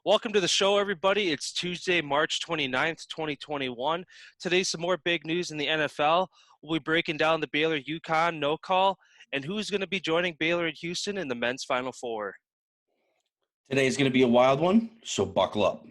Welcome to the show, everybody. It's Tuesday, March 29th, 2021. Today's some more big news in the NFL. We'll be breaking down the Baylor UConn no call and who's going to be joining Baylor and Houston in the men's Final Four. Today's going to be a wild one, so buckle up.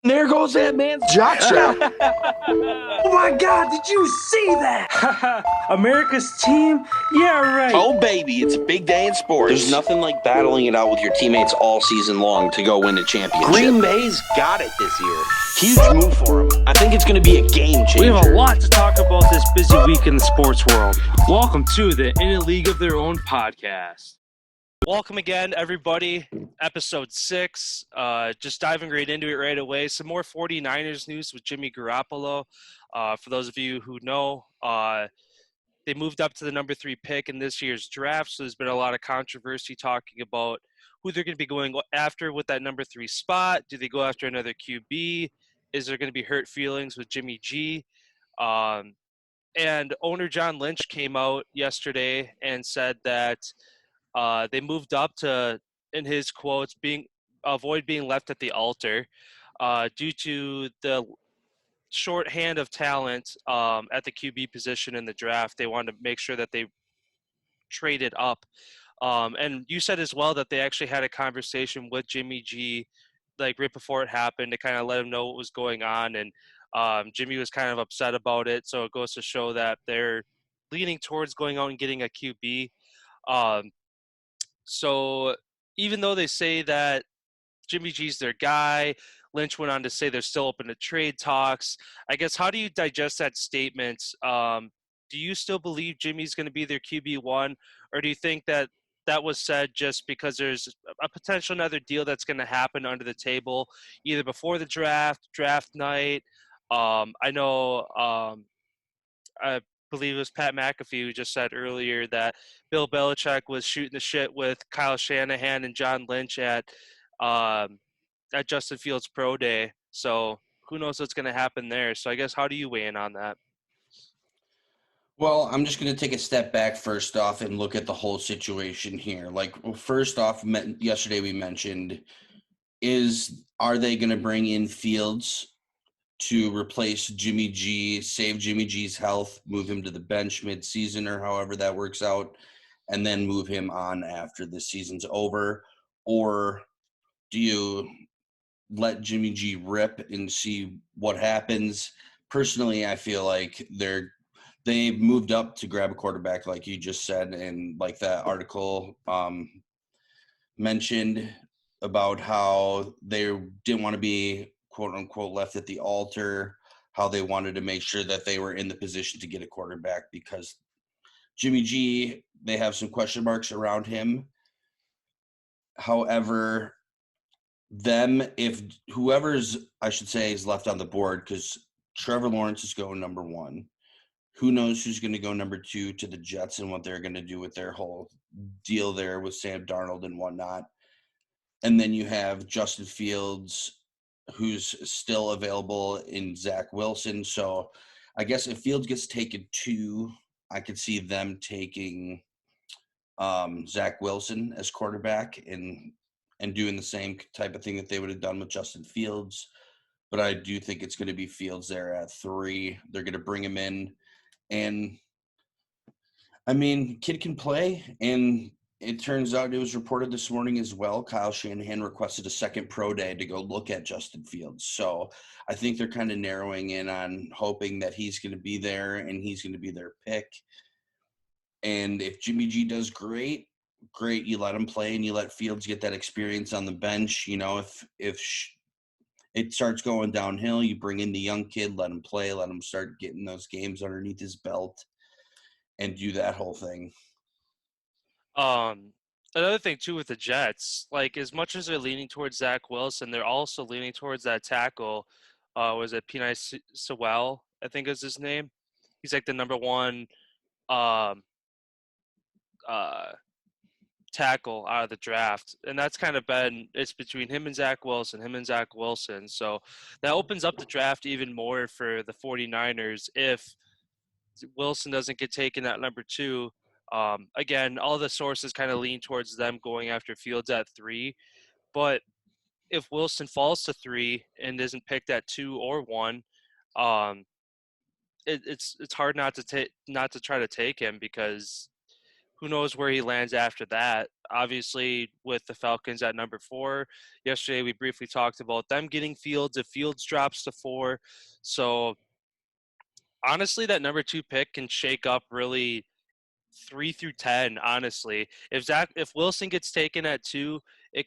There goes that man's jock strap. Oh my God, did you see that? America's team? Yeah, right. Oh baby, it's a big day in sports. There's nothing like battling it out with your teammates all season long to go win a championship. Green Bay's got it this year. Huge move for them. I think it's going to be a game changer. We have a lot to talk about this busy week in the sports world. Welcome to the In a League of Their Own podcast. Welcome again, everybody. Episode 6. Just diving right into it right away. Some more 49ers news with Jimmy Garoppolo. For those of you who know, they moved up to the number 3 pick in this year's draft, so there's been a lot of controversy talking about who they're going to be going after with that number 3 spot. Do they go after another QB? Is there going to be hurt feelings with Jimmy G? And owner John Lynch came out yesterday and said that they moved up to, in his quotes, avoid being left at the altar due to the shorthand of talent at the QB position in the draft. They wanted to make sure that they traded up. And you said as well that they actually had a conversation with Jimmy G, like right before it happened, to kind of let him know what was going on. And Jimmy was kind of upset about it. So it goes to show that they're leaning towards going out and getting a QB. So even though they say that Jimmy G's their guy, Lynch went on to say they're still open to trade talks. I guess, how do you digest that statement? Do you still believe Jimmy's going to be their QB1, or do you think that that was said just because there's a potential another deal that's going to happen under the table, either before the draft night? I know I believe it was Pat McAfee who just said earlier that Bill Belichick was shooting the shit with Kyle Shanahan and John Lynch at Justin Fields' pro day. So who knows what's going to happen there. So I guess, how do you weigh in on that? Well, I'm just going to take a step back first off and look at the whole situation here. First off, yesterday we mentioned are they going to bring in Fields to replace Jimmy G, save Jimmy G's health, move him to the bench mid-season or however that works out, and then move him on after the season's over? Or do you let Jimmy G rip and see what happens? Personally, I feel like they've moved up to grab a quarterback, like you just said, and like that article mentioned about how they didn't want to be quote-unquote left at the altar, how they wanted to make sure that they were in the position to get a quarterback because Jimmy G, they have some question marks around him. However, if whoever's, I should say, is left on the board, because Trevor Lawrence is going number 1. Who knows who's going to go number 2 to the Jets and what they're going to do with their whole deal there with Sam Darnold and whatnot. And then you have Justin Fields, who's still available in Zach Wilson. So I guess if Fields gets taken 2, I could see them taking Zach Wilson as quarterback and doing the same type of thing that they would have done with Justin Fields. But I do think it's going to be Fields there at 3. They're going to bring him in. And, I mean, kid can play. And it turns out, it was reported this morning as well, Kyle Shanahan requested a second pro day to go look at Justin Fields. So I think they're kind of narrowing in on hoping that he's going to be there and he's going to be their pick. And if Jimmy G does great, you let him play and you let Fields get that experience on the bench. You know, if it starts going downhill, you bring in the young kid, let him play, let him start getting those games underneath his belt and do that whole thing. Another thing too with the Jets, like as much as they're leaning towards Zach Wilson, they're also leaning towards that tackle. Was it Penei Sewell? I think is his name. He's like the number 1 tackle out of the draft, and that's kind of it's between him and Zach Wilson. So that opens up the draft even more for the 49ers if Wilson doesn't get taken at number 2. Again, all the sources kind of lean towards them going after Fields at 3, but if Wilson falls to 3 and isn't picked at 2 or 1, um, it's hard not to try to take him, because who knows where he lands after that. Obviously, with the Falcons at number 4, yesterday we briefly talked about them getting Fields if Fields drops to 4. So honestly, that number 2 pick can shake up really 3 through 10. Honestly, if Wilson gets taken at 2,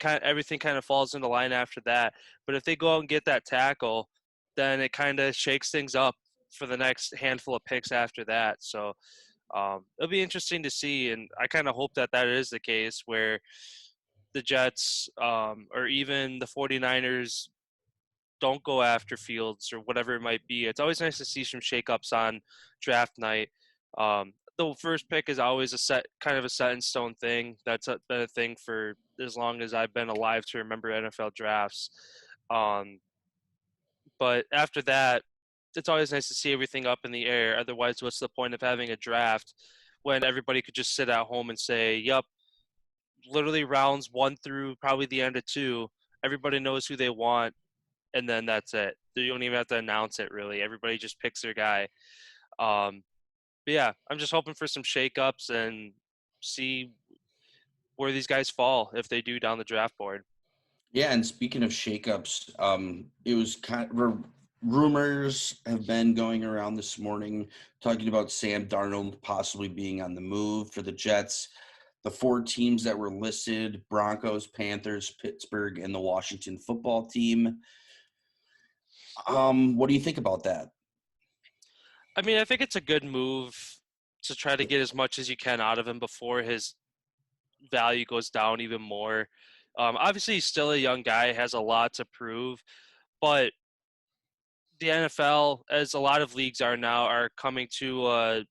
everything kind of falls into line after that. But if they go out and get that tackle, then it kind of shakes things up for the next handful of picks after that. So it'll be interesting to see, and I kind of hope that is the case, where the Jets or even the 49ers don't go after Fields or whatever it might be. It's always nice to see some shakeups on draft night. The first pick is always a set in stone thing. That's been a thing for as long as I've been alive to remember NFL drafts. But after that, it's always nice to see everything up in the air. Otherwise, what's the point of having a draft when everybody could just sit at home and say, "Yep, literally rounds 1 through probably the end of 2, everybody knows who they want, and then that's it. You don't even have to announce it, really. Everybody just picks their guy." But yeah, I'm just hoping for some shakeups and see where these guys fall if they do down the draft board. Yeah, and speaking of shakeups, it was rumors have been going around this morning talking about Sam Darnold possibly being on the move for the Jets. The 4 teams that were listed: Broncos, Panthers, Pittsburgh, and the Washington football team. What do you think about that? I mean, I think it's a good move to try to get as much as you can out of him before his value goes down even more. Obviously, he's still a young guy, has a lot to prove, but the NFL, as a lot of leagues are now, are coming to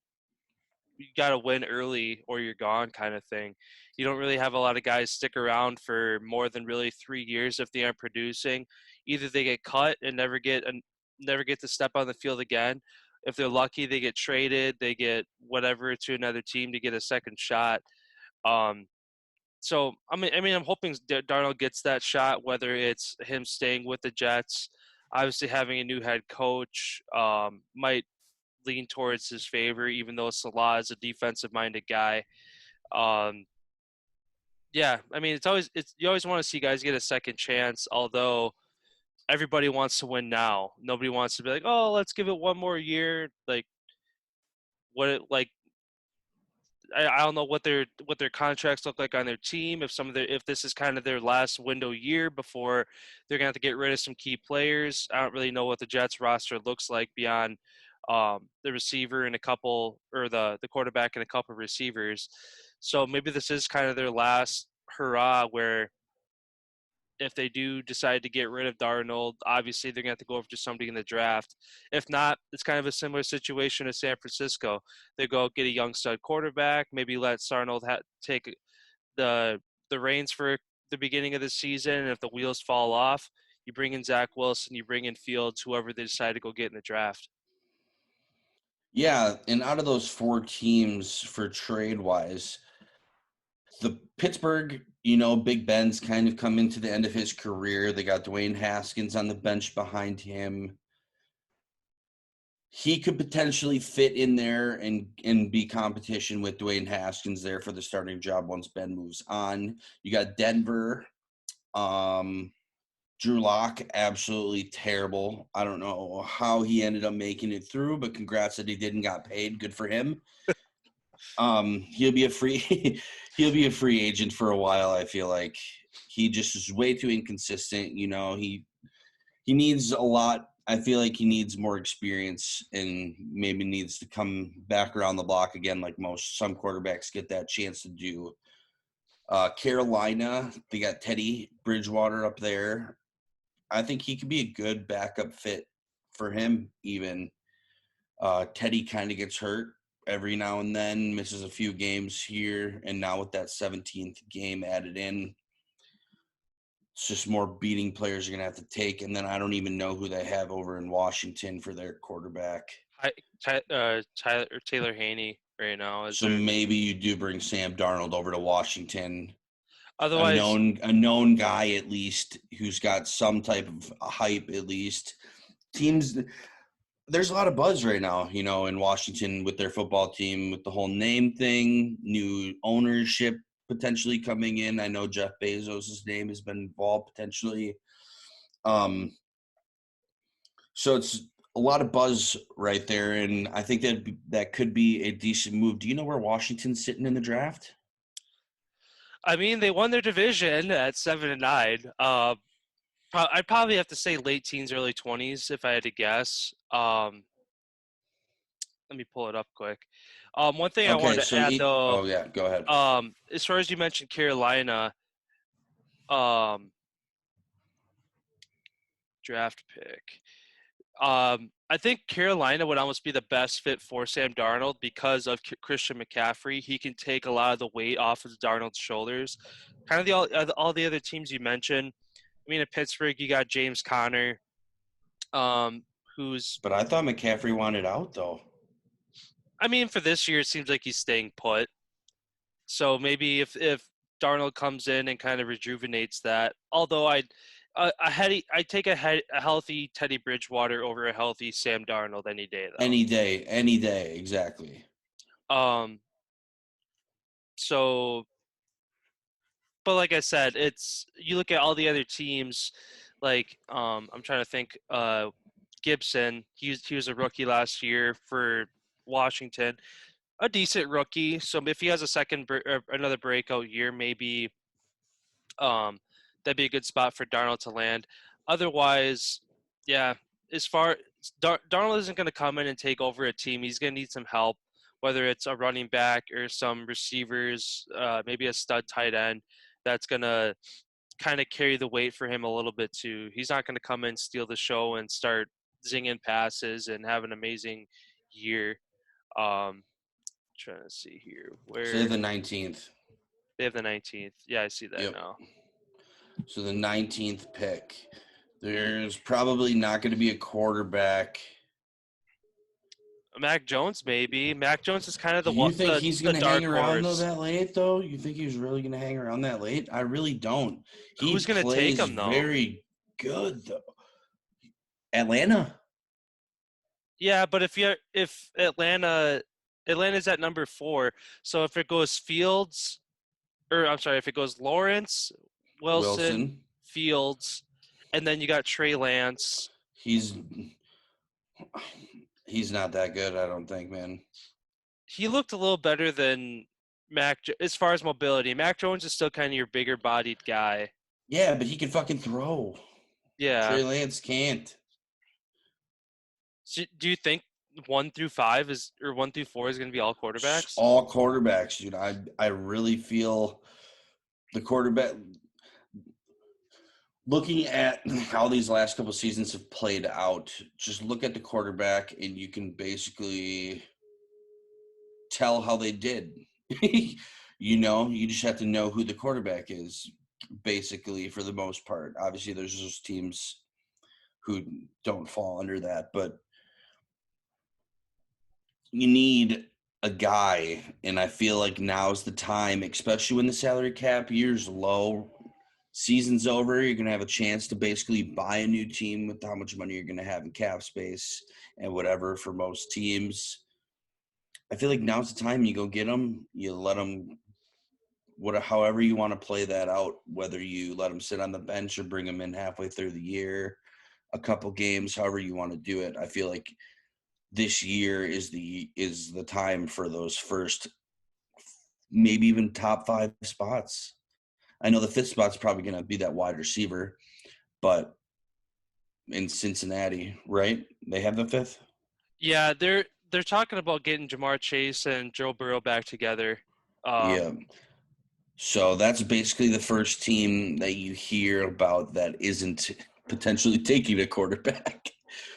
you got to win early or you're gone kind of thing. You don't really have a lot of guys stick around for more than really 3 years if they aren't producing. Either they get cut and never get to step on the field again. If they're lucky, they get traded, they get whatever to another team to get a second shot. So I'm hoping Darnold gets that shot, whether it's him staying with the Jets. Obviously, having a new head coach might lean towards his favor, even though Salah is a defensive-minded guy. Yeah, I mean, you always want to see guys get a second chance, although everybody wants to win now. Nobody wants to be like, "Oh, let's give it one more year." I don't know what their contracts look like on their team. If this is kind of their last window year before they're gonna have to get rid of some key players. I don't really know what the Jets roster looks like beyond the receiver and the quarterback and a couple of receivers. So maybe this is kind of their last hurrah, where if they do decide to get rid of Darnold, obviously they're going to have to go over to somebody in the draft. If not, it's kind of a similar situation as San Francisco. They go get a young stud quarterback, maybe let Darnold take the reins for the beginning of the season, and if the wheels fall off, you bring in Zach Wilson, you bring in Fields, whoever they decide to go get in the draft. Yeah, and out of those 4 teams for trade-wise, the Pittsburgh, Big Ben's kind of come into the end of his career. They got Dwayne Haskins on the bench behind him. He could potentially fit in there and be competition with Dwayne Haskins there for the starting job once Ben moves on. You got Denver. Drew Lock, absolutely terrible. I don't know how he ended up making it through, but congrats that he didn't got paid. Good for him. He'll be a free agent for a while. I feel like he just is way too inconsistent. He needs a lot. I feel like he needs more experience and maybe needs to come back around the block again, like some quarterbacks get that chance to do. Carolina, they got Teddy Bridgewater up there. I think he could be a good backup fit for him even. Teddy kind of gets hurt every now and then, misses a few games here, and now with that 17th game added in, it's just more beating players are going to have to take. And then I don't even know who they have over in Washington for their quarterback. Taylor Haney right now. Maybe you do bring Sam Darnold over to Washington. Otherwise, a known guy at least who's got some type of hype at least. Teams, there's a lot of buzz right now, in Washington with their football team, with the whole name thing, new ownership potentially coming in. I know Jeff Bezos' name has been involved potentially. So it's a lot of buzz right there, and I think that could be a decent move. Do you know where Washington's sitting in the draft? I mean, they won their division at 7-9. I'd probably have to say late teens, early 20s if I had to guess. Let me pull it up quick. One thing I Okay, wanted to add, though, oh yeah, go ahead. as far as you mentioned Carolina, draft pick. I think Carolina would almost be the best fit for Sam Darnold because of Christian McCaffrey. He can take a lot of the weight off of Darnold's shoulders. Kind of all the other teams you mentioned. I mean, in Pittsburgh, you got James Conner, who's. But I thought McCaffrey wanted out, though. I mean, for this year, it seems like he's staying put. So maybe if Darnold comes in and kind of rejuvenates that, although I'd take a healthy Teddy Bridgewater over a healthy Sam Darnold any day, though. Any day, exactly. So, but like I said, you look at all the other teams, like I'm trying to think. Gibson, he was a rookie last year for Washington, a decent rookie. So if he has another breakout year, maybe that'd be a good spot for Darnold to land. Otherwise, yeah, Darnold isn't going to come in and take over a team. He's going to need some help, whether it's a running back or some receivers, maybe a stud tight end that's going to kind of carry the weight for him a little bit too. He's not going to come in, steal the show, and start zinging passes and have an amazing year. Trying to see here where So they have the 19th. They have the 19th. Yeah, I see that now. So the 19th pick. There's probably not going to be a quarterback. Mac Jones, maybe. Mac Jones is kind of the one. You think he's going to hang around that late, though? You think he's really going to hang around that late? I really don't. Who's going to take him, though? Very good, though. Atlanta. Yeah, but if Atlanta's at number 4, so if it goes if it goes Lawrence, Wilson, Fields, and then you got Trey Lance. He's not that good, I don't think, man. He looked a little better than Mac as far as mobility. Mac Jones is still kind of your bigger bodied guy. Yeah, but he can fucking throw. Yeah. Trey Lance can't. So do you think 1 through 5 or 1 through 4 is going to be all quarterbacks? All quarterbacks, dude. I really feel the quarterback. Looking at how these last couple of seasons have played out, just look at the quarterback, and you can basically tell how they did. You just have to know who the quarterback is, basically, for the most part. Obviously, there's those teams who don't fall under that, but you need a guy, and I feel like now's the time, especially when the salary cap year's low, season's over, you're going to have a chance to basically buy a new team with how much money you're going to have in cap space and whatever for most teams. I feel like now's the time you go get them, you let them, however you want to play that out, whether you let them sit on the bench or bring them in halfway through the year, a couple games, however you want to do it. I feel like this year is the time for those first, maybe even top 5 spots. I know the 5th spot's probably going to be that wide receiver, but in Cincinnati, right? They have the 5th? Yeah, they're talking about getting Jamar Chase and Joe Burrow back together. Yeah. So that's basically the first team that you hear about that isn't potentially taking a quarterback.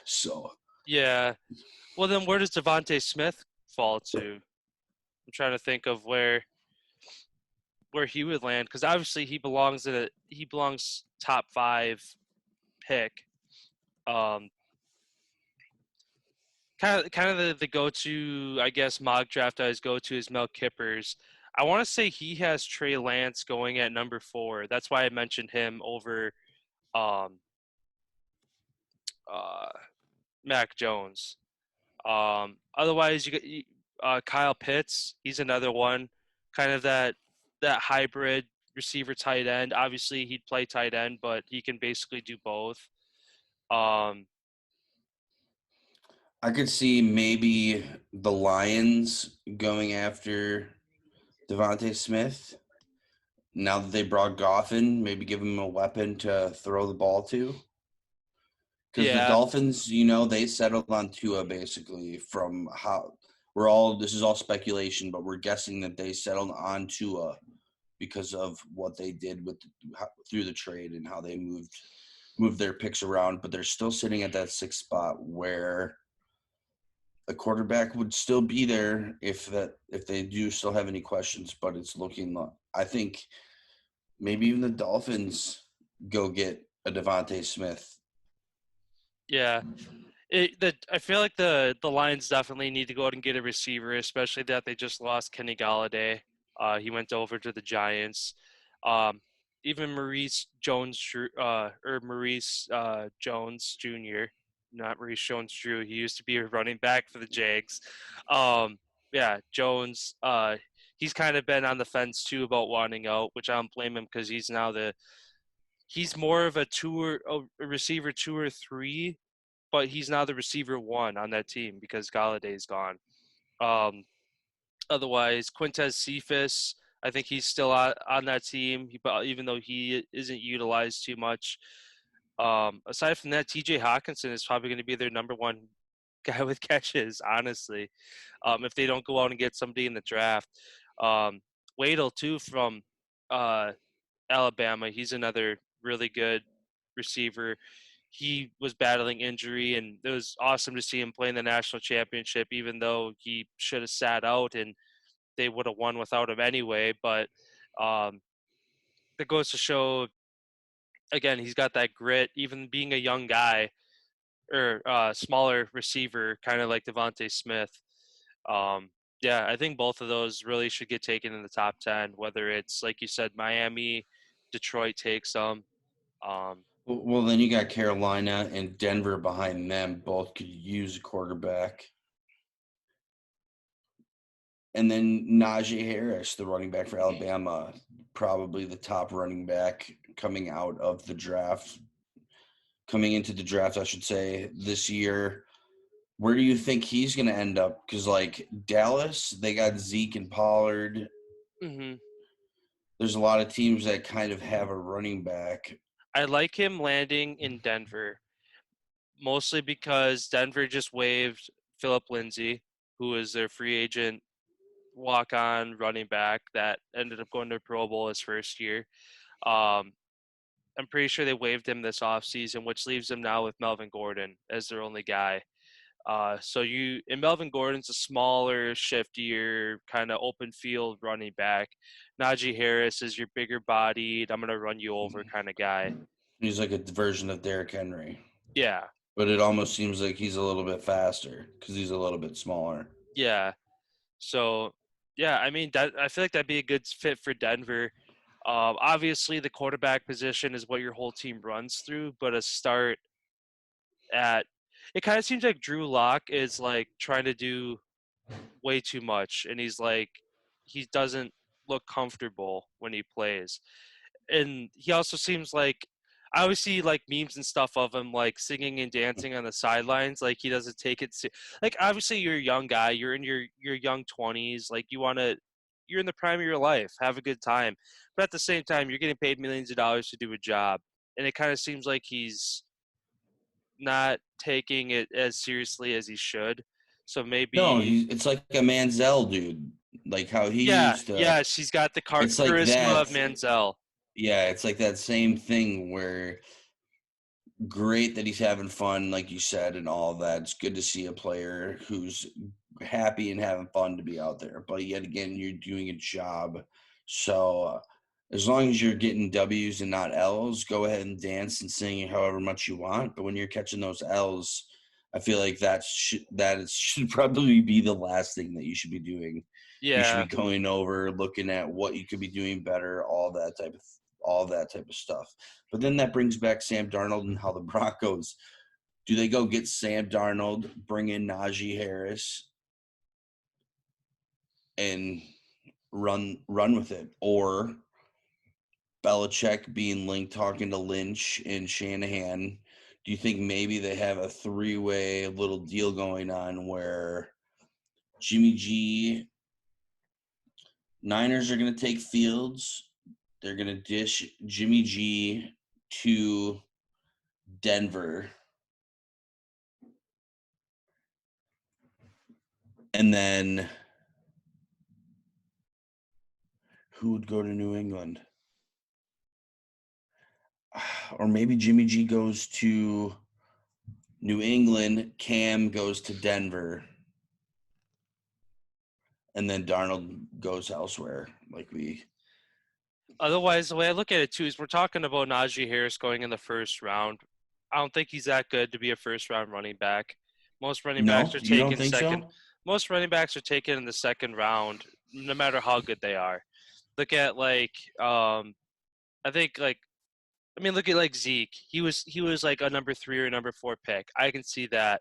So. Yeah. Well, then where does Devontae Smith fall to? I'm trying to think of where he would land, because obviously he belongs top 5 pick. Kind of the go-to, I guess, mock draft I always go to is Mel Kippers. I want to say he has Trey Lance going at number 4. That's why I mentioned him over um, Mac Jones. Otherwise, you get Kyle Pitts. He's another one, kind of that hybrid receiver tight end. Obviously, he'd play tight end, but he can basically do both. Um, I could see maybe the Lions going after Devontae Smith. Now that they brought Goff in, maybe give him a weapon to throw the ball to. Because the yeah, Dolphins, they settled on Tua basically from how this is all speculation, but we're guessing that they settled on Tua because of what they did through the trade and how they moved their picks around. But they're still sitting at that 6th spot where a quarterback would still be there if they do still have any questions. But it's looking, I think maybe even the Dolphins go get a Devontae Smith. yeah. I feel like the Lions definitely need to go out and get a receiver, especially that they just lost Kenny Galladay. He went over to the Giants. Even Maurice Jones Jr., not Maurice Jones-Drew. He used to be a running back for the Jags. Yeah, Jones. He's kind of been on the fence too about wanting out, which I don't blame him because he's more of a receiver 2 or 3, but he's now the receiver 1 on that team because Galladay's gone. Otherwise, Quintez Cephas, I think he's still on that team, even though he isn't utilized too much. Aside from that, TJ Hawkinson is probably going to be their number 1 guy with catches, honestly, if they don't go out and get somebody in the draft. Waddle, too, from Alabama. He's another really good receiver. He was battling injury, and it was awesome to see him play in the national championship, even though he should have sat out and they would have won without him anyway. But that goes to show, again, he's got that grit, even being a young guy or smaller receiver, kind of like Devontae Smith. Yeah, I think both of those really should get taken in the top 10, whether it's, like you said, Miami, Detroit takes them. Well, then you got Carolina and Denver behind them. Both could use a quarterback. And then Najee Harris, the running back for Alabama, probably the top running back coming into the draft, I should say, this year. Where do you think he's going to end up? Because, Dallas, they got Zeke and Pollard. Mm-hmm. There's a lot of teams that kind of have a running back. I like him landing in Denver, mostly because Denver just waived Phillip Lindsay, who is their free agent walk-on running back that ended up going to Pro Bowl his first year. I'm pretty sure they waived him this offseason, which leaves them now with Melvin Gordon as their only guy. And Melvin Gordon's a smaller, shiftier, kind of open field running back. Najee Harris is your bigger bodied, I'm going to run you over kind of guy. He's like a version of Derrick Henry. Yeah. But it almost seems like he's a little bit faster because he's a little bit smaller. Yeah. So, yeah, I mean, I feel like that'd be a good fit for Denver. Obviously, the quarterback position is what your whole team runs through, but a start it kind of seems like Drew Lock is trying to do way too much, and he doesn't look comfortable when he plays. And he also seems like I always see memes and stuff of him singing and dancing on the sidelines. He doesn't take it obviously you're a young guy, you're in your young 20s, you're in the prime of your life, have a good time. But at the same time, you're getting paid millions of dollars to do a job, and it kind of seems like he's not taking it as seriously as he should. So maybe it's like a Manziel dude, like how he used to. Yeah, she's got the charisma of Manziel. Yeah, it's like that same thing where great that he's having fun, like you said, and all of that. It's good to see a player who's happy and having fun to be out there. But yet again, you're doing a job. So as long as you're getting W's and not L's, go ahead and dance and sing however much you want. But when you're catching those L's, I feel like should probably be the last thing that you should be doing. You should Yeah. be going over, looking at what you could be doing better, all that type of stuff. But then that brings back Sam Darnold and how the Broncos. Do they go get Sam Darnold, bring in Najee Harris, and run with it? Or Belichick being linked, talking to Lynch and Shanahan, do you think maybe they have a three-way little deal going on where Jimmy G, Niners are going to take Fields, they're going to dish Jimmy G to Denver, and then who would go to New England? Or maybe Jimmy G goes to New England, Cam goes to Denver, and then Darnold goes elsewhere. Otherwise, the way I look at it too is we're talking about Najee Harris going in the first round. I don't think he's that good to be a first-round running back. Most running backs are you don't taken think second. so? Most running backs are taken in the second round, no matter how good they are. Look at look at Zeke. He was like a number 3 or number 4 pick. I can see that.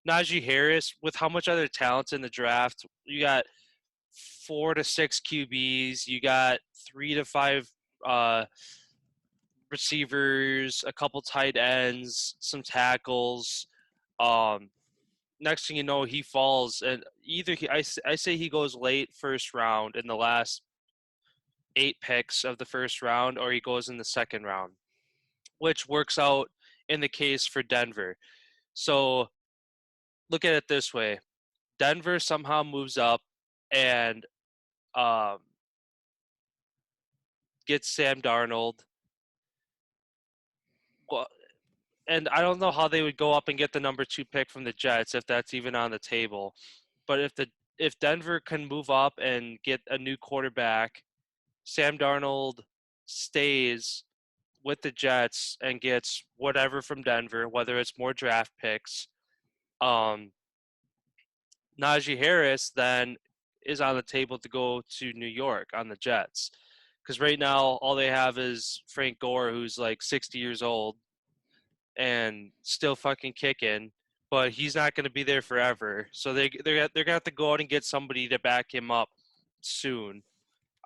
Najee Harris, with how much other talent in the draft, you got 4 to 6 QBs, you got 3 to 5 receivers, a couple tight ends, some tackles. Next thing you know, he falls, and I say he goes late first round in the last 8 picks of the first round, or he goes in the second round, which works out in the case for Denver. So look at it this way. Denver somehow moves up and gets Sam Darnold. Well, and I don't know how they would go up and get the number 2 pick from the Jets if that's even on the table. But if Denver can move up and get a new quarterback, Sam Darnold stays with the Jets and gets whatever from Denver, whether it's more draft picks. Najee Harris then is on the table to go to New York on the Jets. Because right now, all they have is Frank Gore, who's like 60 years old and still fucking kicking, but he's not going to be there forever. So they're going to have to go out and get somebody to back him up soon.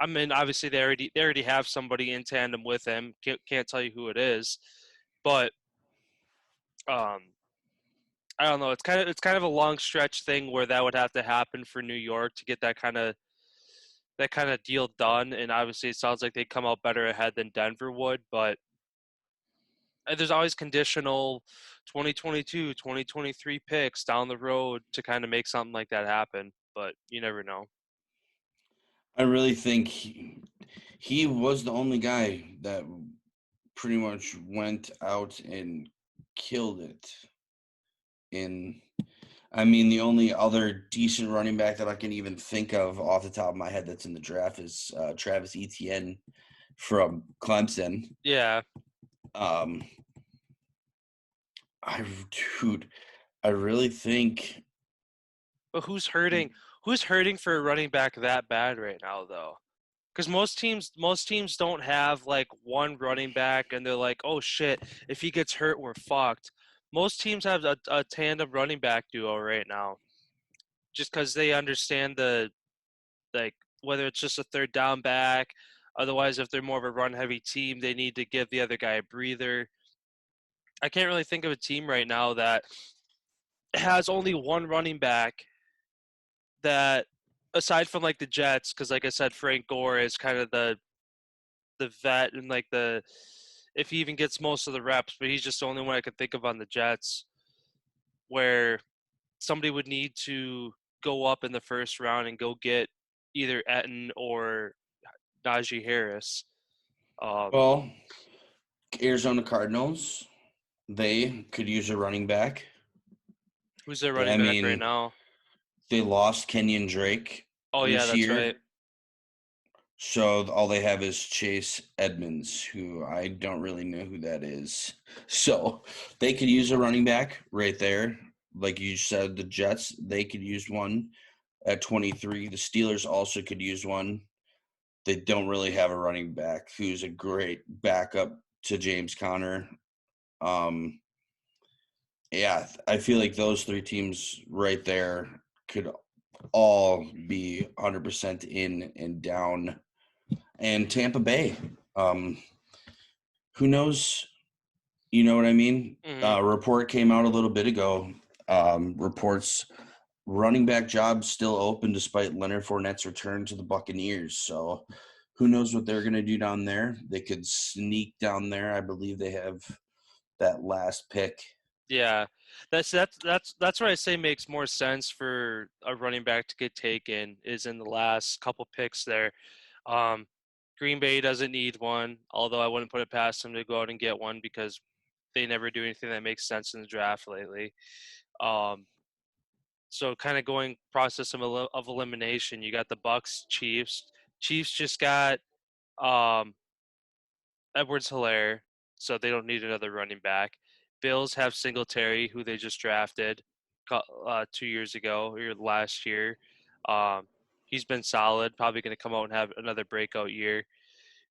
I mean, obviously they already have somebody in tandem with him. Can't tell you who it is, but I don't know. It's kind of a long stretch thing where that would have to happen for New York to get that kind of deal done. And obviously, it sounds like they come out better ahead than Denver would. But there's always conditional 2022, 2023 picks down the road to kind of make something like that happen. But you never know. I really think he was the only guy that pretty much went out and killed it. The only other decent running back that I can even think of off the top of my head that's in the draft is Travis Etienne from Clemson. Yeah. I really think. But who's hurting? Who's hurting for a running back that bad right now, though? Because most teams don't have like one running back, and they're like, oh shit, if he gets hurt, we're fucked. Most teams have a tandem running back duo right now, just because they understand whether it's just a third down back. Otherwise, if they're more of a run-heavy team, they need to give the other guy a breather. I can't really think of a team right now that has only one running back that, aside from like the Jets, because like I said, Frank Gore is kind of the vet and like if he even gets most of the reps, but he's just the only one I could think of on the Jets where somebody would need to go up in the first round and go get either Etten or Najee Harris. Well, Arizona Cardinals, they could use a running back. Who's their running back right now? They lost Kenyon Drake. Oh, yeah, that's year. right. So all they have is Chase Edmonds, who I don't really know who that is. So they could use a running back right there. like you said, the Jets, they could use one at 23. The Steelers also could use one. They don't really have a running back who's a great backup to James Conner. Yeah, I feel like those three teams right there could all be 100% in and down. And Tampa Bay, who knows? You know what I mean? Mhm. Report came out a little bit ago. Reports running back jobs still open despite Leonard Fournette's return to the Buccaneers. So who knows what they're going to do down there? They could sneak down there. I believe they have that last pick. Yeah, that's what I say makes more sense for a running back to get taken is in the last couple picks there. Um, Green Bay doesn't need one, although I wouldn't put it past them to go out and get one because they never do anything that makes sense in the draft lately. Um, so kind of going process of elimination. You got the Bucks, Chiefs. Chiefs just got um, Edwards-Helaire, so they don't need another running back. Bills have Singletary, who they just drafted 2 years ago or last year. Um, he's been solid, probably going to come out and have another breakout year.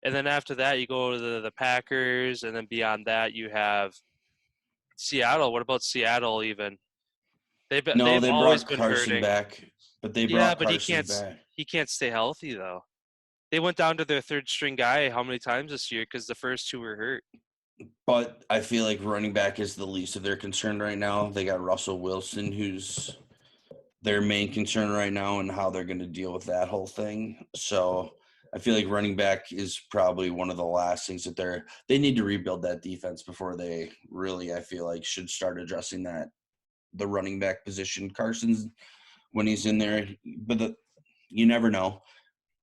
And then after that, you go to the Packers, and then beyond that, you have Seattle. What about Seattle even? No, They've they always brought been Carson hurting. back, but they Yeah, brought but Carson back. he can't stay healthy though. They went down to their third string guy how many times this year because the first two were hurt. But I feel like running back is the least of their concern right now. They got Russell Wilson, who's their main concern right now, and how they're going to deal with that whole thing. So I feel like running back is probably one of the last things that they need to rebuild that defense before they really, I feel like, should start addressing the running back position. Carson's when he's in there, but you never know.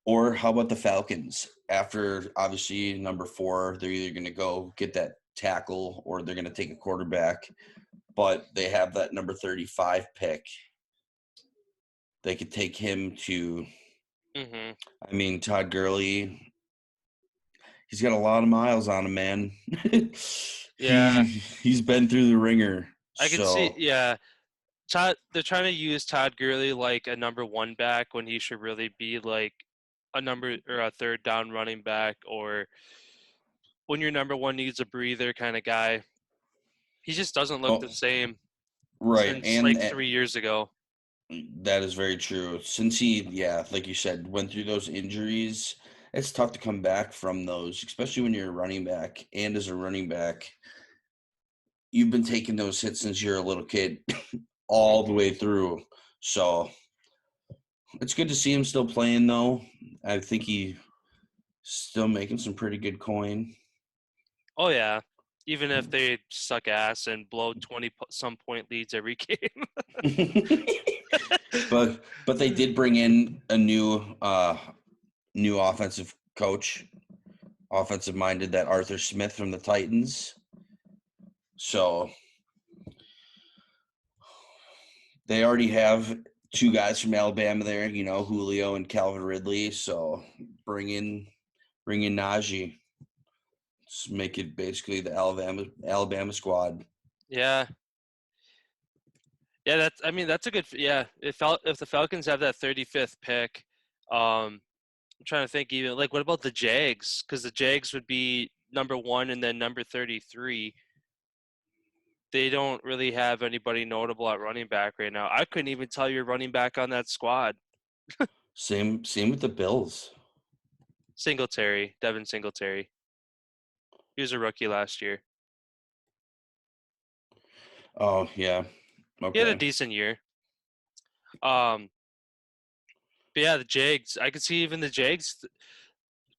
Or how about the Falcons? After obviously number 4, they're either going to go get that tackle or they're going to take a quarterback. But they have that number 35 pick. They could take him to. Mm-hmm. I mean, Todd Gurley. He's got a lot of miles on him, man. Yeah, He's been through the ringer. I can see. So Yeah, they're trying to use Todd Gurley like a number one back when he should really be like a number or a third down running back, or when your number one needs a breather kind of guy. He just doesn't look the same right, since and like 3 years ago. that is very true. Since he, yeah, like you said, went through those injuries, it's tough to come back from those, especially when you're a running back. And as a running back, you've been taking those hits since you're a little kid all the way through. So it's good to see him still playing, though. I think he's still making some pretty good coin. Oh yeah, even if they suck ass and blow 20 some point leads every game. but they did bring in a new offensive coach, offensive minded, that Arthur Smith from the Titans. So they already have 2 guys from Alabama there, Julio and Calvin Ridley. So bring in Najee. Just make it basically the Alabama squad. Yeah. Yeah, that's a good. Yeah, if the Falcons have that 35th pick, I'm trying to think even like what about the Jags? Because the Jags would be number 1 and then number 33. They don't really have anybody notable at running back right now. I couldn't even tell your running back on that squad. Same with the Bills. Devin Singletary. He was a rookie last year. Oh yeah, okay. He had a decent year. But yeah, the Jags. I could see even the Jags.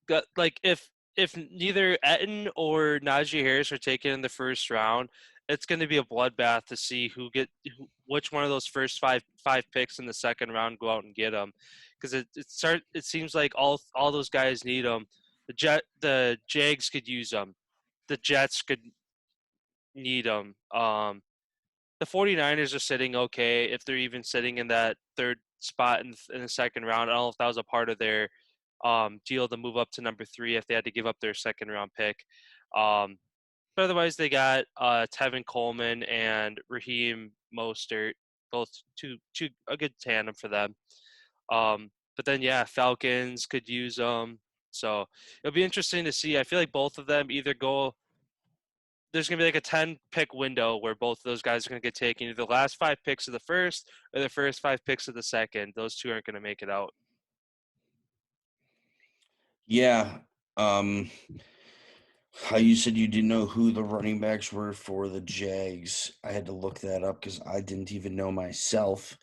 Got like if neither Etten or Najee Harris are taken in the first round, it's going to be a bloodbath to see which one of those first five picks in the second round go out and get them, because it seems like all those guys need them. The Jags could use them, the Jets could need them. The 49ers are sitting okay if they're even sitting in that third spot in the second round. I don't know if that was a part of their deal to move up to number 3 if they had to give up their second round pick. But But otherwise, they got Tevin Coleman and Raheem Mostert, both a good tandem for them. But then, yeah, Falcons could use them. So it'll be interesting to see. I feel like both of them either go – there's going to be like a 10-pick window where both of those guys are going to get taken, either the last 5 picks of the first or the first 5 picks of the second. Those two aren't going to make it out. Yeah. How you said you didn't know who the running backs were for the Jags. I had to look that up because I didn't even know myself.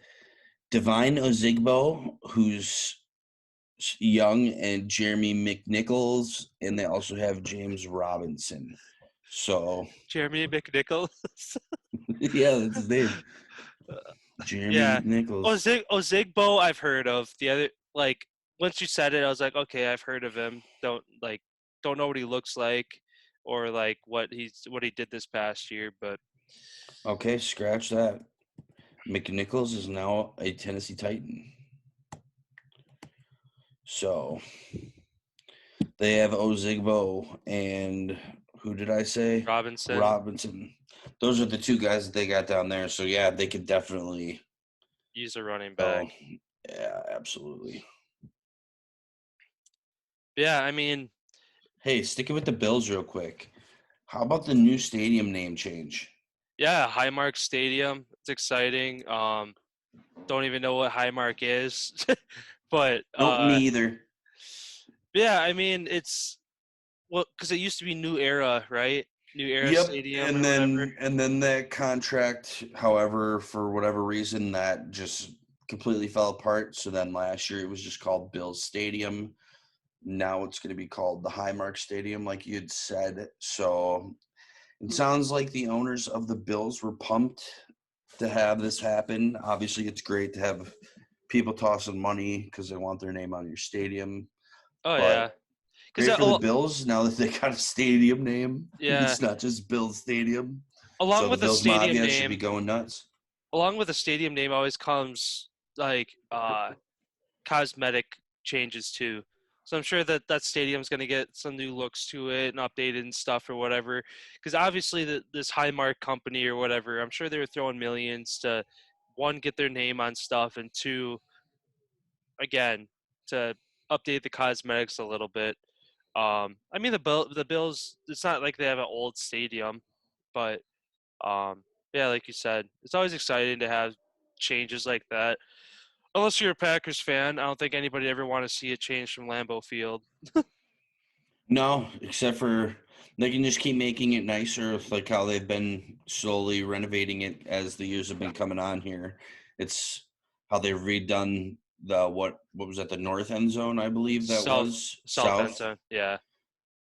Divine Ozigbo, who's young, and Jeremy McNichols, and they also have James Robinson. So Jeremy McNichols. yeah, that's his name. Jeremy Yeah. McNichols. Ozigbo I've heard of. The other, like, once you said it, I was like, okay, I've heard of him. Don't know what he looks like or like what he did this past year, but Okay, scratch that. McNichols is now a Tennessee Titan. So they have Ozigbo and who did I say? Robinson. Those are the two guys that they got down there. So yeah, they could definitely Use a running back. Yeah, absolutely. Yeah, I mean, hey, sticking with the Bills real quick. How about the new stadium name change? yeah, Highmark Stadium. It's exciting. Don't even know what Highmark is, but Nope, me either. yeah, I mean it's because it used to be New Era, right? New Era Stadium, and then that contract, however, for whatever reason, that just completely fell apart. So then last year it was just called Bills Stadium. Now it's going to be called the Highmark Stadium, like you had said. So it sounds like the owners of the Bills were pumped to have this happen. Obviously, it's great to have people tossing money because they want their name on your stadium. Oh, but yeah. Great for the Bills now that they got a stadium name. Yeah. It's not just Bills Stadium. Along with the Bills stadium Mafia name, should be going nuts. Along with the stadium name always comes like cosmetic changes too. So I'm sure that stadium's going to get some new looks to it and updated and stuff or whatever. Because obviously this Highmark company or whatever, I'm sure they were throwing millions to, one, get their name on stuff, and two, again, to update the cosmetics a little bit. I mean, the Bills, it's not like they have an old stadium, but yeah, like you said, it's always exciting to have changes like that. Unless you're a Packers fan, I don't think anybody ever want to see a change from Lambeau Field. No, except for they can just keep making it nicer, like how they've been slowly renovating it as the years have been coming on here. It's how they've redone the what was that, the north end zone, I believe that was South end zone, yeah.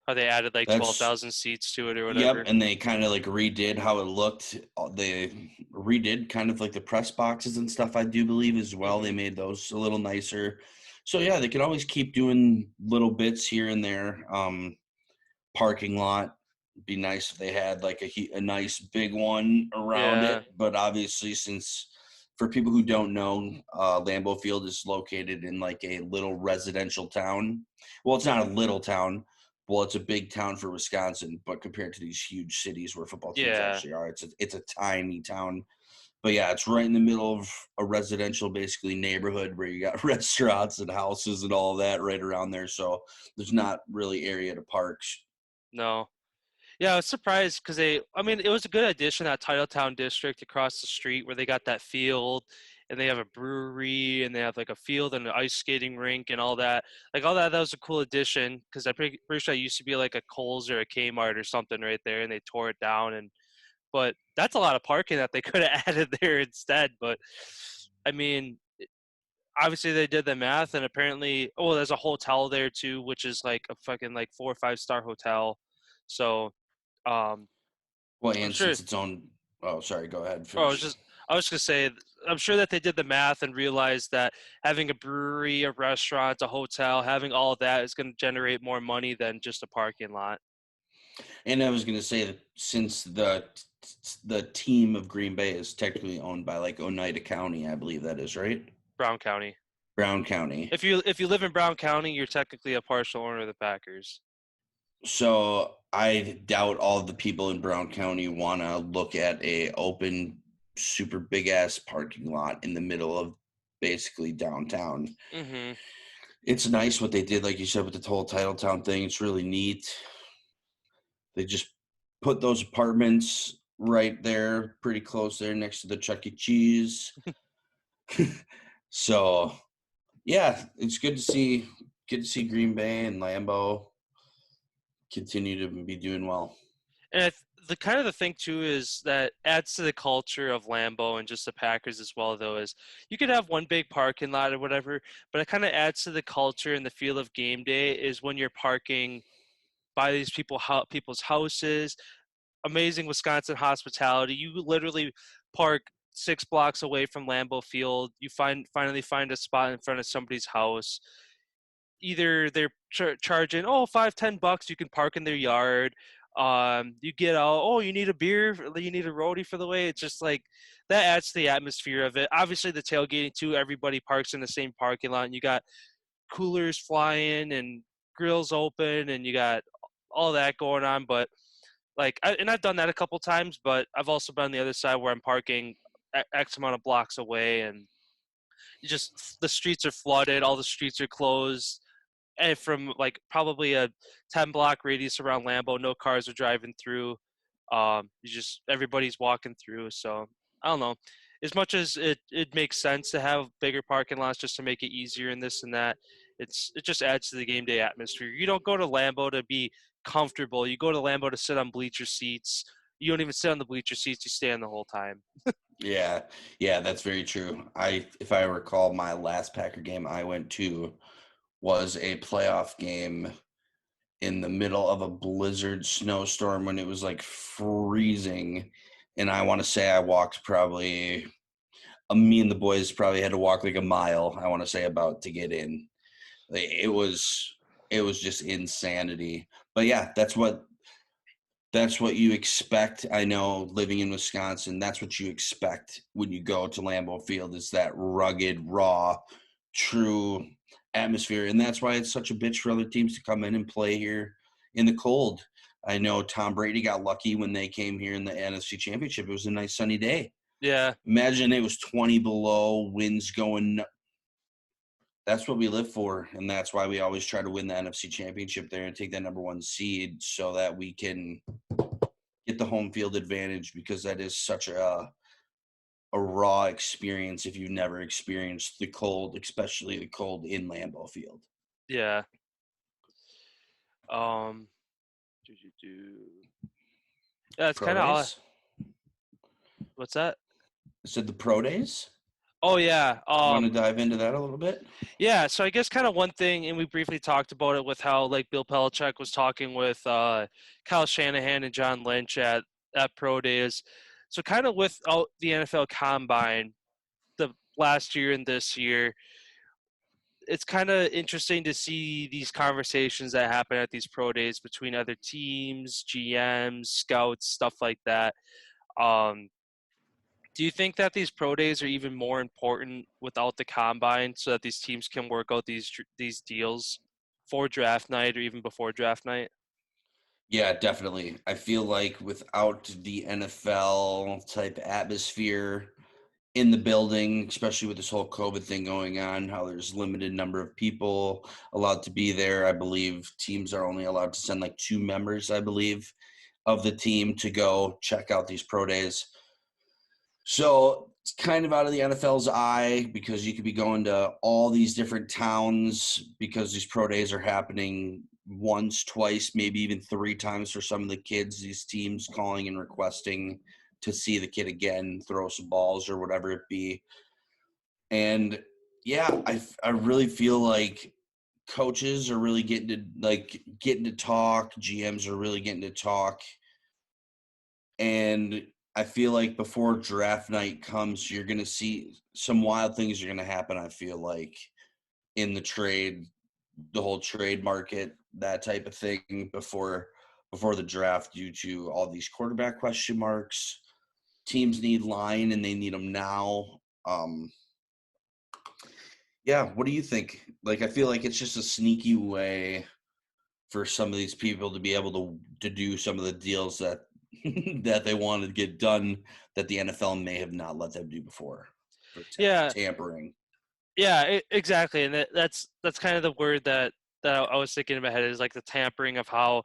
How they added like 12,000 seats to it or whatever. Yep, and they kind of like redid how it looked. They redid kind of like the press boxes and stuff, I do believe, as well. They made those a little nicer. So yeah, they can always keep doing little bits here and there. Parking lot, be nice if they had like a nice big one around it. But obviously, since for people who don't know, Lambeau Field is located in like a little residential town. Well, it's not a little town. Well, it's a big town for Wisconsin, but compared to these huge cities where football teams actually are, it's a tiny town. But yeah, it's right in the middle of a residential, basically, neighborhood where you got restaurants and houses and all that right around there. So there's not really area to park. No. Yeah, I was surprised because it was a good addition, that Titletown district across the street where they got that field and they have a brewery and they have like a field and an ice skating rink and all that. Like all that was a cool addition because I'm pretty sure it used to be like a Kohl's or a Kmart or something right there and they tore it down. But that's a lot of parking that they could have added there instead. But I mean, obviously they did the math and apparently, there's a hotel there too, which is like a fucking like 4 or 5 star hotel. So, and sure, since its own. Oh, sorry. Go ahead. I was just gonna say, I'm sure that they did the math and realized that having a brewery, a restaurant, a hotel, having all of that is going to generate more money than just a parking lot. And I was gonna say that since the team of Green Bay is technically owned by like Oneida County, I believe that is right. Brown County. Brown County. If you live in Brown County, you're technically a partial owner of the Packers. So I doubt all of the people in Brown County want to look at a open, super big ass parking lot in the middle of basically downtown. Mm-hmm. It's nice what they did, like you said, with the whole Titletown thing. It's really neat. They just put those apartments right there, pretty close there, next to the Chuck E. Cheese. So, yeah, it's good to see. Good to see Green Bay and Lambeau continue to be doing well. And the kind of the thing too is that adds to the culture of Lambeau and just the Packers as well. Though is you could have one big parking lot or whatever, but it kind of adds to the culture and the feel of game day is when you're parking by these people's houses. Amazing Wisconsin hospitality. You literally park 6 blocks away from Lambeau Field. You finally find a spot in front of somebody's house. Either they're charging $5-10, you can park in their yard. You get out, you need a beer, you need a roadie for the way. It's just like that adds to the atmosphere of it. Obviously the tailgating too, everybody parks in the same parking lot, and you got coolers flying and grills open, and you got all that going on. But I've done that a couple times, but I've also been on the other side where I'm parking X amount of blocks away, and the streets are flooded, all the streets are closed, and from like probably a 10-block radius around Lambeau, no cars are driving through. Everybody's walking through. So I don't know. As much as it makes sense to have bigger parking lots just to make it easier and this and that, it just adds to the game day atmosphere. You don't go to Lambeau to be comfortable. You go to Lambeau to sit on bleacher seats. You don't even sit on the bleacher seats. You stand the whole time. Yeah, that's very true. If I recall, my last Packer game I went to was a playoff game in the middle of a blizzard snowstorm when it was like freezing, and I want to say I walked probably me and the boys probably had to walk like a mile, I want to say, about to get in. It was just insanity. But yeah, that's what you expect. I know, living in Wisconsin, that's what you expect when you go to Lambeau Field, is that rugged, raw, true atmosphere. And that's why it's such a bitch for other teams to come in and play here in the cold. I know Tom Brady got lucky when they came here in the NFC Championship. It was a nice sunny day. Yeah. Imagine it was 20 below, winds going. That's what we live for, and that's why we always try to win the NFC Championship there and take that number 1 seed so that we can get the home field advantage, because that is such a raw experience if you've never experienced the cold, especially the cold in Lambeau Field. Yeah. Yeah, it's kind of all. What's that? I said the pro days. Oh yeah. Want to dive into that a little bit? Yeah, so I guess kind of one thing, and we briefly talked about it with how like Bill Belichick was talking with Kyle Shanahan and John Lynch at pro days. So kind of with the NFL Combine, the last year and this year, it's kind of interesting to see these conversations that happen at these pro days between other teams, GMs, scouts, stuff like that. Do you think that these pro days are even more important without the combine, so that these teams can work out these deals for draft night or even before draft night? Yeah, definitely. I feel like without the NFL type atmosphere in the building, especially with this whole COVID thing going on, how there's limited number of people allowed to be there. I believe teams are only allowed to send like 2 members, I believe, of the team to go check out these pro days. So it's kind of out of the NFL's eye, because you could be going to all these different towns, because these pro days are happening once, twice, maybe even 3 times for some of the kids. These teams calling and requesting to see the kid again, throw some balls or whatever it be. And yeah, I really feel like coaches are really getting to talk. GMs are really getting to talk. And I feel like before draft night comes, you're going to see some wild things are going to happen, I feel like, in the whole trade market, that type of thing before the draft, due to all these quarterback question marks. Teams need line, and they need them now. Yeah, what do you think? Like, I feel like it's just a sneaky way for some of these people to be able to do some of the deals that that they wanted to get done that the NFL may have not let them do before for Yeah, tampering. yeah, exactly, and that's kind of the word that I was thinking in my head is like the tampering of how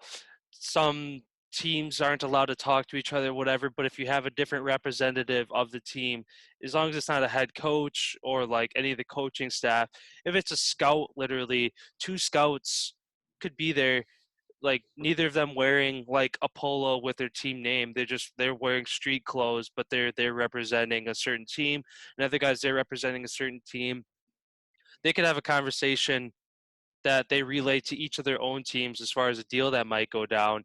some teams aren't allowed to talk to each other, whatever. But if you have a different representative of the team, as long as it's not a head coach or like any of the coaching staff, if it's a scout, literally two scouts could be there. Like neither of them wearing like a polo with their team name. They're wearing street clothes, but they're representing a certain team. And other guys they're representing a certain team. They could have a conversation that they relate to each of their own teams as far as a deal that might go down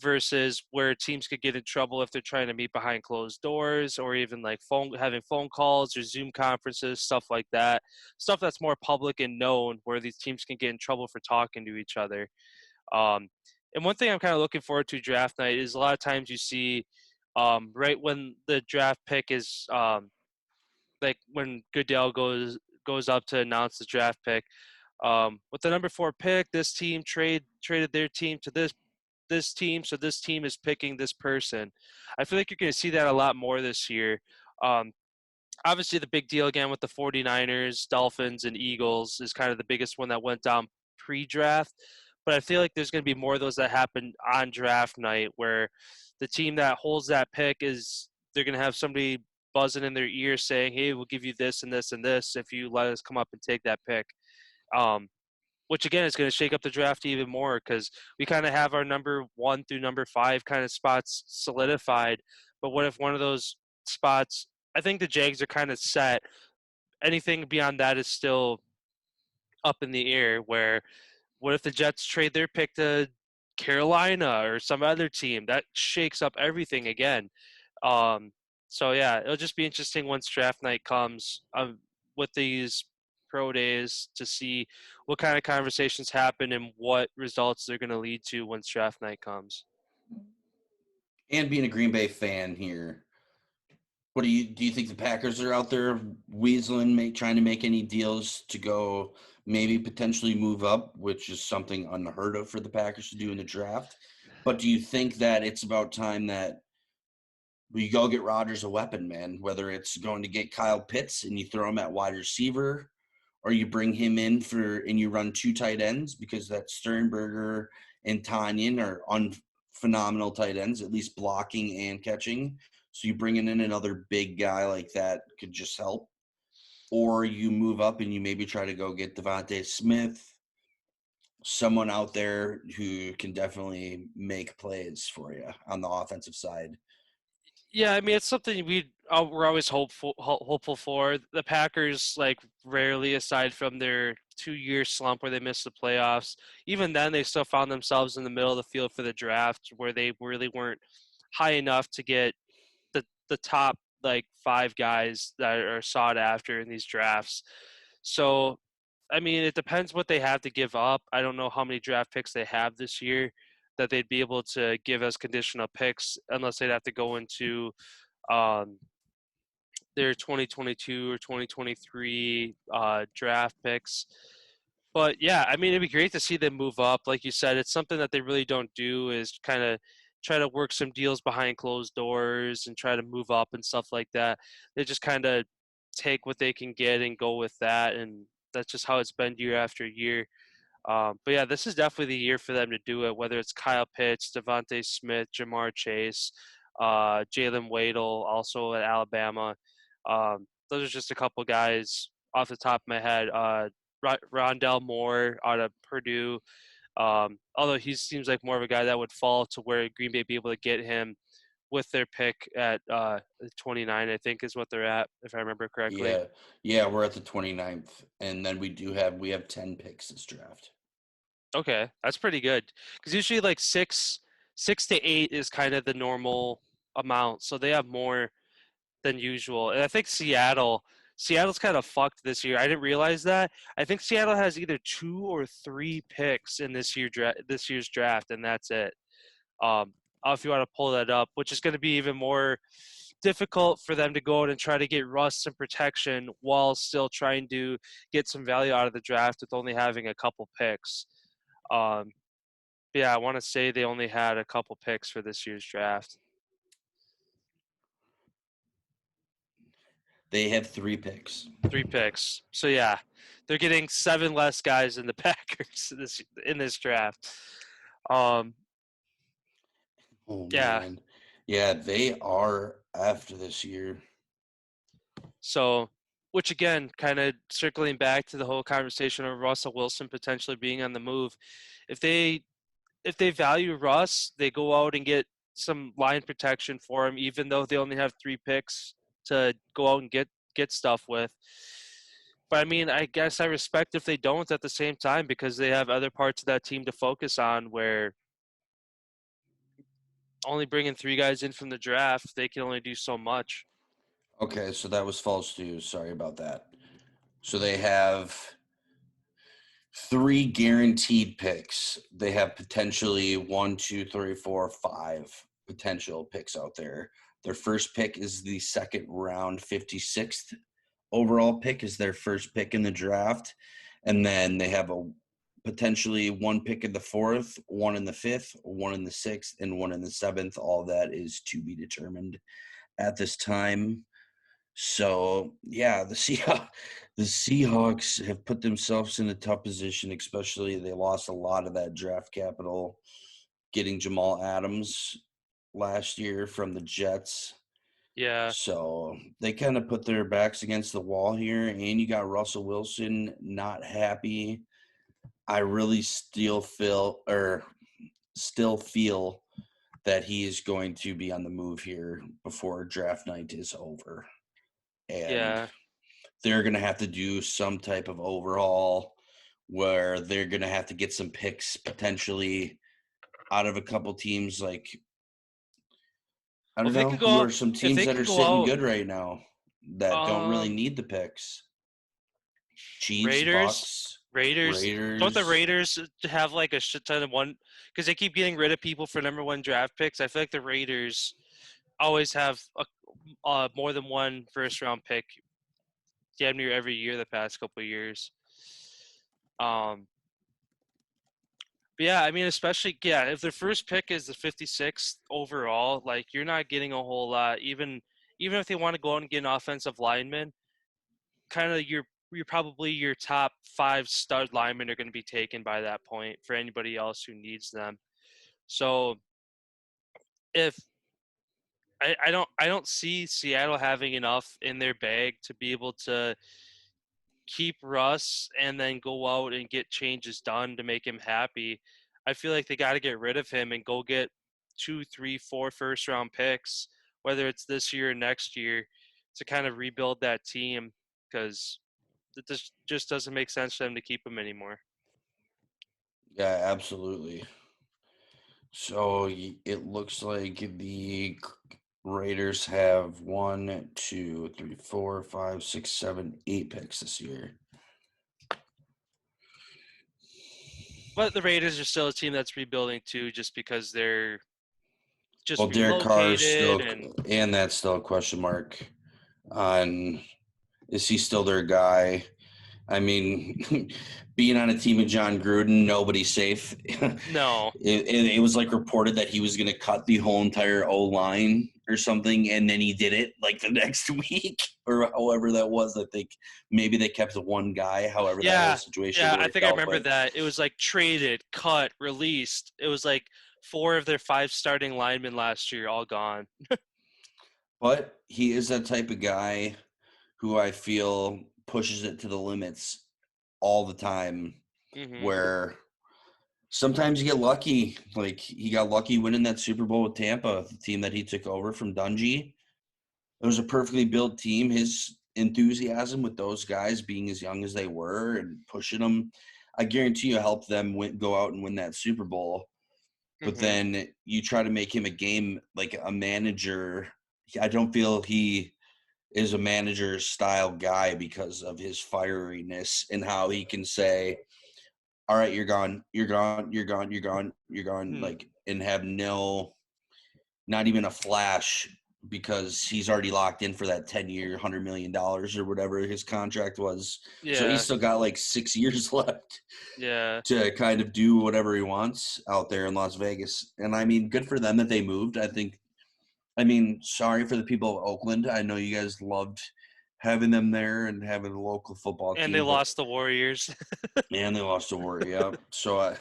versus where teams could get in trouble if they're trying to meet behind closed doors or even like having phone calls or Zoom conferences, stuff like that. Stuff that's more public and known where these teams can get in trouble for talking to each other. Um, and one thing I'm kind of looking forward to draft night is a lot of times you see right when the draft pick is like when Goodell goes up to announce the draft pick. With the number 4 pick, this team traded their team to this team, so this team is picking this person. I feel like you're going to see that a lot more this year. Um, Obviously, the big deal again with the 49ers, Dolphins, and Eagles is kind of the biggest one that went down pre-draft. But I feel like there's going to be more of those that happen on draft night where the team that holds that pick is they're going to have somebody buzzing in their ear saying, hey, we'll give you this and this and this if you let us come up and take that pick. Um, which again is going to shake up the draft even more because we kind of have our number 1 through number 5 kind of spots solidified. But what if one of those spots, I think the Jags are kind of set. Anything beyond that is still up in the air. Where what if the Jets trade their pick to Carolina or some other team? That shakes up everything again. Um, so yeah, it'll just be interesting once draft night comes with these pro days to see what kind of conversations happen and what results they're going to lead to once draft night comes. And being a Green Bay fan here, what do you think the Packers are out there weaseling, trying to make any deals to go maybe potentially move up, which is something unheard of for the Packers to do in the draft? But do you think that it's about time that we go get Rodgers a weapon, man? Whether it's going to get Kyle Pitts and you throw him at wide receiver, or you bring him in and you run 2 tight ends because that Sternberger and Tanyan are phenomenal tight ends, at least blocking and catching. So you bringing in another big guy like that could just help. Or you move up and you maybe try to go get Devontae Smith, someone out there who can definitely make plays for you on the offensive side. Yeah, I mean it's something we're always hopeful for. The Packers like rarely, aside from their 2-year slump where they missed the playoffs, even then they still found themselves in the middle of the field for the draft where they really weren't high enough to get the top like 5 guys that are sought after in these drafts. So, I mean, it depends what they have to give up. I don't know how many draft picks they have this year that they'd be able to give as conditional picks, unless they'd have to go into um, their 2022 or 2023 draft picks. But yeah, I mean, it'd be great to see them move up. Like you said, it's something that they really don't do is kind of try to work some deals behind closed doors and try to move up and stuff like that. They just kind of take what they can get and go with that. And that's just how it's been year after year. But yeah, this is definitely the year for them to do it, whether it's Kyle Pitts, Devontae Smith, Jamar Chase, Jalen Waddle, also at Alabama. Those are just a couple guys off the top of my head. Rondell Moore out of Purdue. Although he seems like more of a guy that would fall to where Green Bay be able to get him with their pick at 29, I think is what they're at, if I remember correctly. Yeah, we're at the 29th, and then we have 10 picks this draft. Okay, that's pretty good. Because usually like six to 8 is kind of the normal amount, so they have more than usual. And I think Seattle's kind of fucked this year. I didn't realize that. I think Seattle has either 2 or 3 picks in this year's draft, and that's it. If you want to pull that up, which is going to be even more difficult for them to go out and try to get rust and protection while still trying to get some value out of the draft with only having a couple picks. But yeah, I want to say they only had a couple picks for this year's draft. They have 3 picks. 3 picks. So yeah, they're getting 7 less guys than the Packers in this draft. Oh, Yeah. man. Yeah, they are after this year. So, which again, kind of circling back to the whole conversation of Russell Wilson potentially being on the move. If they value Russ, they go out and get some line protection for him, even though they only have 3 picks to go out and get stuff with. But I mean, I guess I respect if they don't at the same time, because they have other parts of that team to focus on, where only bringing 3 guys in from the draft, they can only do so much. Okay, so that was false news. Sorry about that. So they have 3 guaranteed picks. They have potentially 1, 2, 3, 4, 5 potential picks out there. Their first pick is the second round 56th overall pick is their first pick in the draft. And then they have a potentially 1 pick in the 4th, 1 in the 5th, 1 in the 6th, and 1 in the 7th. All that is to be determined at this time. So, yeah, the Seahawks have put themselves in a tough position, especially they lost a lot of that draft capital getting Jamal Adams last year from the Jets. Yeah. So they kind of put their backs against the wall here, and you got Russell Wilson not happy. I really still feel that he is going to be on the move here before draft night is over. And Yeah. they're going to have to do some type of overhaul where they're going to have to get some picks potentially out of a couple teams. Like, I don't know who are some teams that are sitting good right now that don't really need the picks. Chiefs, Bucks, Raiders. Don't the Raiders have like a shit ton of one? Because they keep getting rid of people for number 1 draft picks. I feel like the Raiders always have more than 1 first round pick damn near every year the past couple of years. But yeah, I mean, especially if their first pick is the 56th overall, like, you're not getting a whole lot. Even if they want to go out and get an offensive lineman, kind of you're probably your top 5 stud linemen are going to be taken by that point for anybody else who needs them. So if I don't see Seattle having enough in their bag to be able to keep Russ and then go out and get changes done to make him happy. I feel like they got to get rid of him and go get 2, 3, 4 first round picks, whether it's this year or next year, to kind of rebuild that team, because it just doesn't make sense for them to keep him anymore. Yeah, absolutely. So it looks like the Raiders have 1, 2, 3, 4, 5, 6, 7, 8 picks this year. But the Raiders are still a team that's rebuilding too, just because they're just Derek Carr is still, relocated and that's still a question mark on, is he still their guy? I mean, being on a team with John Gruden, nobody's safe. No. It was like reported that he was going to cut the whole entire O-line or something, and then he did it like the next week or however that was. I think maybe they kept the one guy, however that whole situation Yeah, worked I think I out, remember that. It was like traded, cut, released. It was like 4 of their 5 starting linemen last year all gone. But he is that type of guy who I feel pushes it to the limits all the time, where sometimes you get lucky. Like, he got lucky winning that Super Bowl with Tampa, the team that he took over from Dungy. It was a perfectly built team. His enthusiasm with those guys being as young as they were and pushing them, I guarantee you helped them go out and win that Super Bowl. But then you try to make him like a manager. I don't feel he is a manager style guy because of his fieriness and how he can say, all right, you're gone, like, and have not even a flash because he's already locked in for that 10-year, $100 million or whatever his contract was. So Yeah. he's still got like 6 years left Yeah. to kind of do whatever he wants out there in Las Vegas. And I mean, good for them that they moved. Sorry for the people of Oakland. I know you guys loved having them there and having a local football team. And they lost the Warriors. And they lost the Warriors, yeah. So,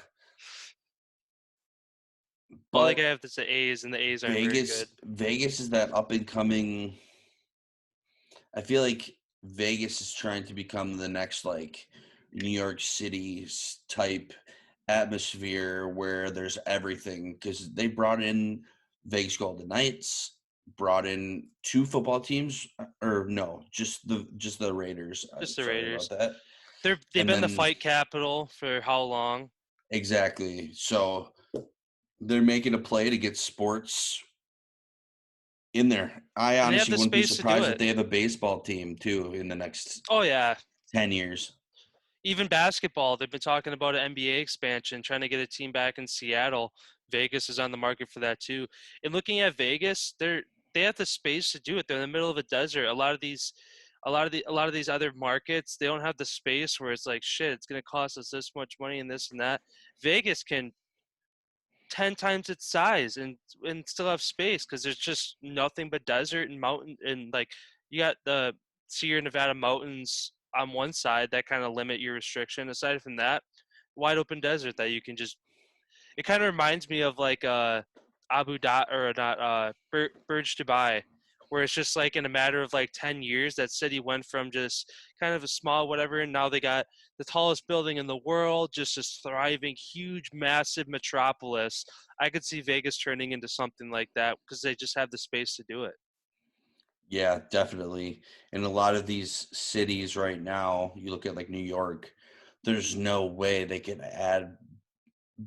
All they have is the A's, and the A's aren't very good. Vegas is that up and coming. I feel like Vegas is trying to become the next like New York City type atmosphere where there's everything, because they brought in Vegas Golden Knights, brought in 2 football teams, or no, just the Raiders. Just the Raiders. About that. They've been the fight capital for how long? Exactly. So they're making a play to get sports in there. I honestly wouldn't be surprised if they have a baseball team too in the next 10 years. Even basketball, they've been talking about an NBA expansion, trying to get a team back in Seattle. Vegas is on the market for that too. And looking at Vegas, they have the space to do it. They're in the middle of a desert. A lot of these other markets, they don't have the space where it's like, shit, it's going to cost us this much money and this and that. Vegas can 10 times its size and still have space, because there's just nothing but desert and mountain, and like you got the Sierra Nevada mountains on one side that kind of limit your restriction. Aside from that, wide open desert that you can just. It kind of reminds me of like Burj Dubai, where it's just like in a matter of like 10 years, that city went from just kind of a small whatever, and now they got the tallest building in the world, just this thriving, huge, massive metropolis. I could see Vegas turning into something like that because they just have the space to do it. Yeah, definitely. In a lot of these cities right now, you look at like New York, there's no way they can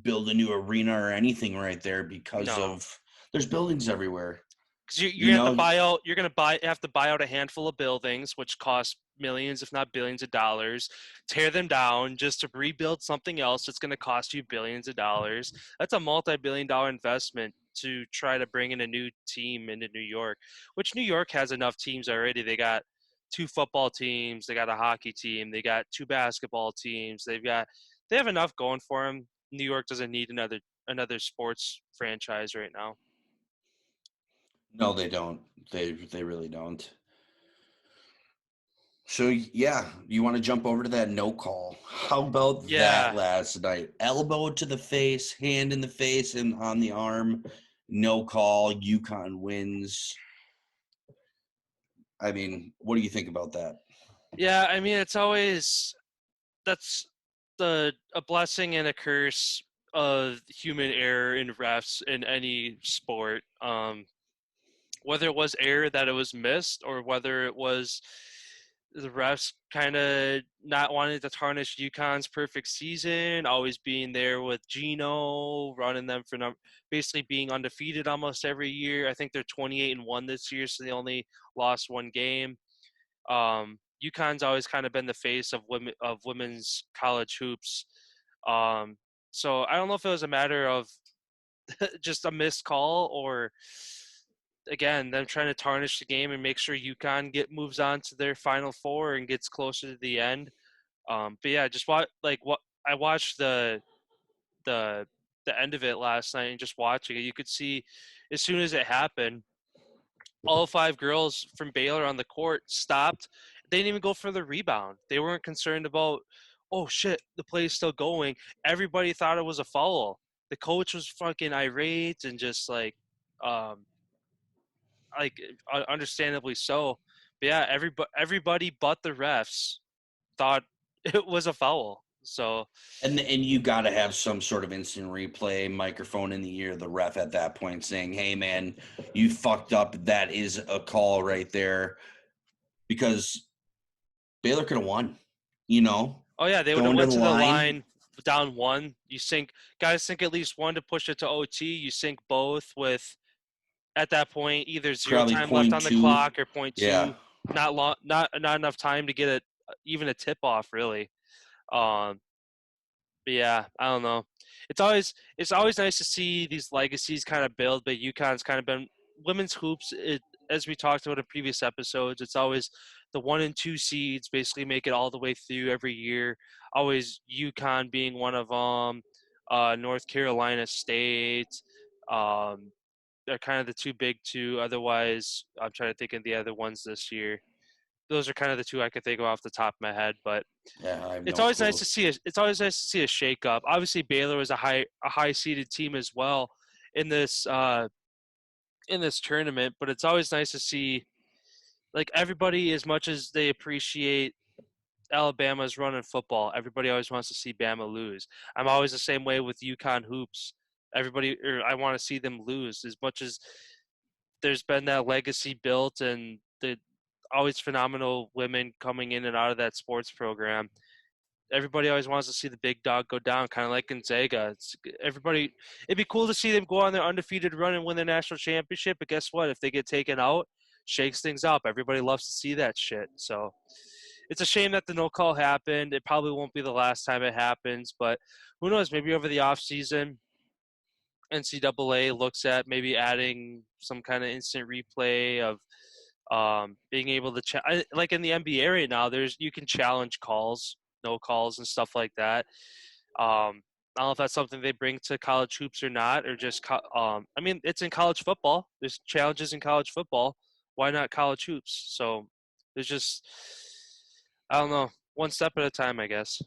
build a new arena or anything right there because of there's buildings everywhere. Because you have to buy out. You're going to have to buy out a handful of buildings, which cost millions, if not billions of dollars. Tear them down just to rebuild something else that's going to cost you billions of dollars. That's a multi-billion-dollar investment to try to bring in a new team into New York, which New York has enough teams already. They got 2 football teams, they got a hockey team, they got 2 basketball teams. They have enough going for them. New York doesn't need another sports franchise right now. No, they don't. They really don't. So, yeah, you want to jump over to that no call. How about that last night? Elbow to the face, hand in the face, and on the arm. No call. UConn wins. I mean, what do you think about that? Yeah, I mean, it's always – that's a blessing and a curse of human error in refs in any sport. Whether it was error that it was missed, or whether it was the refs kind of not wanting to tarnish UConn's perfect season, always being there with Gino, running them for basically being undefeated almost every year. I think they're 28-1 this year, so they only lost 1 game. UConn's always kind of been the face of women's college hoops. So I don't know if it was a matter of just a missed call, or again, them trying to tarnish the game and make sure UConn moves on to their Final Four and gets closer to the end. But yeah, just what I watched the end of it last night, and just watching it, you could see as soon as it happened, all 5 girls from Baylor on the court stopped. They didn't even go for the rebound. They weren't concerned about, oh shit, the play's still going. Everybody thought it was a foul. The coach was fucking irate and just understandably so. But yeah, everybody but the refs thought it was a foul. So and you got to have some sort of instant replay, microphone in the ear of the ref at that point saying, hey man, you fucked up. That is a call right there, because Baylor could have won, Oh yeah, they would have went to the line down 1. You guys sink at least 1 to push it to OT. You sink both with, at that point, either 0 time left on the clock or 0.2. Yeah. Not enough time to get even a tip off, really. But yeah, I don't know. It's always nice to see these legacies kind of build, but UConn's kind of been women's hoops. as we talked about in previous episodes, it's always the 1 and 2 seeds basically make it all the way through every year. Always UConn being one of them, North Carolina State. They're kind of the two big two. Otherwise, I'm trying to think of the other ones this year. Those are kind of the two I could think of off the top of my head. But Yeah, I have it's no always clue. nice to see it's always nice to see a shakeup. Obviously, Baylor is a high seeded team as well in this tournament, but it's always nice to see, like, everybody, as much as they appreciate Alabama's run in football, everybody always wants to see Bama lose. I'm always the same way with UConn hoops. I want to see them lose as much as there's been that legacy built and the always phenomenal women coming in and out of that sports program. Everybody always wants to see the big dog go down, kind of like Gonzaga. It'd be cool to see them go on their undefeated run and win the national championship. But guess what? If they get taken out, shakes things up. Everybody loves to see that shit. So it's a shame that the no call happened. It probably won't be the last time it happens, but who knows? Maybe over the off season, NCAA looks at maybe adding some kind of instant replay of being able to like in the NBA right now. You can challenge calls, no calls, and stuff like that. I don't know if that's something they bring to college hoops or not, or just I mean, it's in college football. There's challenges in college football. Why not college hoops? So there's just, I don't know, one step at a time, I guess.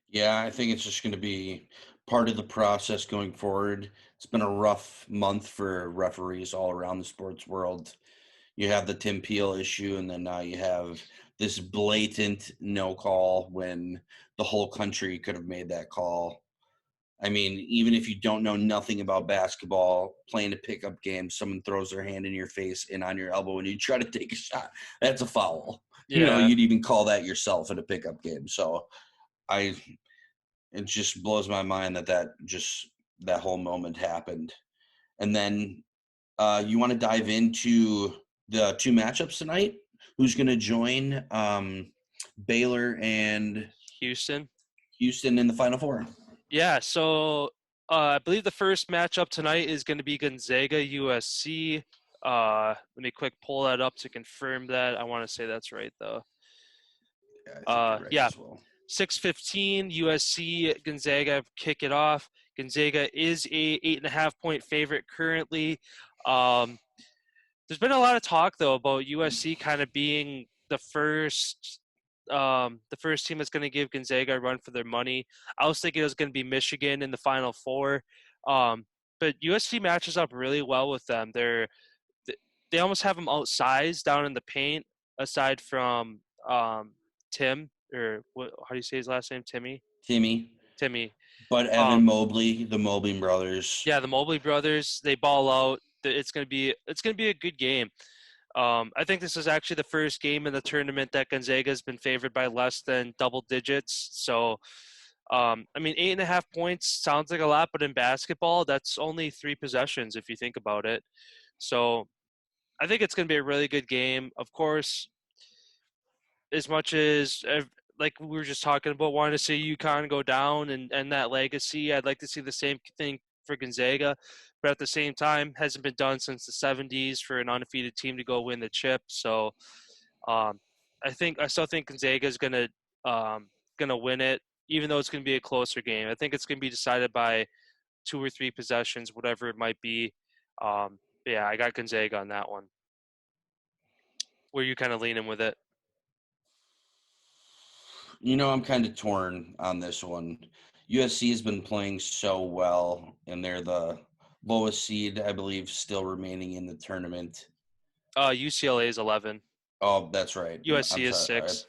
Yeah, I think it's just going to be part of the process going forward. It's been a rough month for referees all around the sports world. You have the Tim Peel issue, and then now you have this blatant no call when the whole country could have made that call. I mean, even if you don't know nothing about basketball, playing a pickup game, someone throws their hand in your face and on your elbow and you try to take a shot, that's a foul. Yeah. You know, you'd even call that yourself in a pickup game. So it just blows my mind that whole moment happened. And then you want to dive into the two matchups tonight? Who's going to join Baylor and Houston in the Final Four? Yeah, so I believe the first matchup tonight is going to be Gonzaga USC. Let me quick pull that up to confirm that. I want to say that's right though. Yeah, I think you're right as well. 6:15 USC Gonzaga kick it off. Gonzaga is a 8.5-point favorite currently. There's been a lot of talk though about USC kind of being the first team that's going to give Gonzaga a run for their money. I was thinking it was going to be Michigan in the Final Four, but USC matches up really well with them. They almost have them outsized down in the paint, aside from Tim, or how do you say his last name? Timmy. But Evan Mobley, the Mobley brothers. Yeah, the Mobley brothers. They ball out. It's gonna be a good game. I think this is actually the first game in the tournament that Gonzaga has been favored by less than double digits. So, I mean, 8.5 points sounds like a lot, but in basketball, that's only 3 possessions if you think about it. So, I think it's going to be a really good game. Of course, as much as, like we were just talking about, wanting to see UConn go down and that legacy, I'd like to see the same thing for Gonzaga. But at the same time, hasn't been done since the 70s for an undefeated team to go win the chip. So I still think Gonzaga is gonna win it, even though it's gonna be a closer game. I think it's gonna be decided by 2 or 3 possessions, whatever it might be. Yeah, I got Gonzaga on that one. Where you kind of leaning with it? You know, I'm kind of torn on this one. USC has been playing so well, and they're the lowest seed, I believe, still remaining in the tournament. UCLA is 11. Oh, that's right. USC is 6.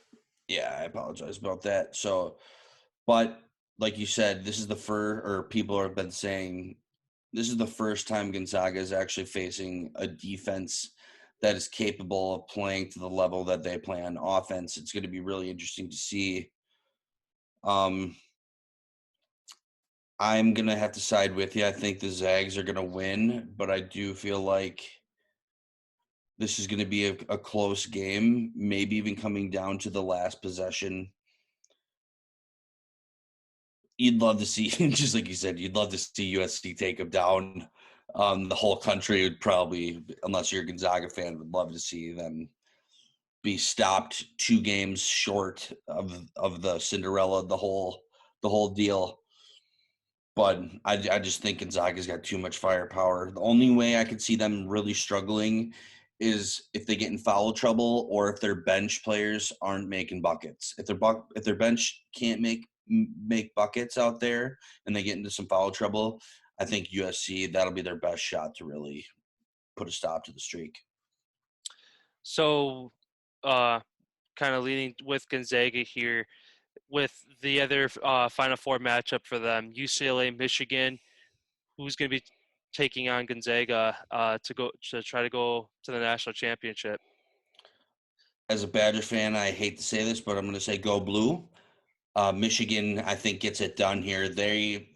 I apologize about that. So, but like you said, people have been saying this is the first time Gonzaga is actually facing a defense that is capable of playing to the level that they play on offense. It's going to be really interesting to see. I'm going to have to side with you. I think the Zags are going to win, but I do feel like this is going to be a close game, maybe even coming down to the last possession. You'd love to see, just like you said, you'd love to see USC take them down. The whole country would probably, unless you're a Gonzaga fan, would love to see them be stopped 2 games short of the Cinderella, the whole deal. But I just think Gonzaga's got too much firepower. The only way I could see them really struggling is if they get in foul trouble or if their bench players aren't making buckets. If their bench can't make buckets out there and they get into some foul trouble, I think USC, that'll be their best shot to really put a stop to the streak. So, kind of leaning with Gonzaga here, with the other Final Four matchup for them, UCLA, Michigan. Who's going to be taking on Gonzaga to try to go to the national championship? As a Badger fan, I hate to say this, but I'm going to say go blue. Michigan, I think, gets it done here. They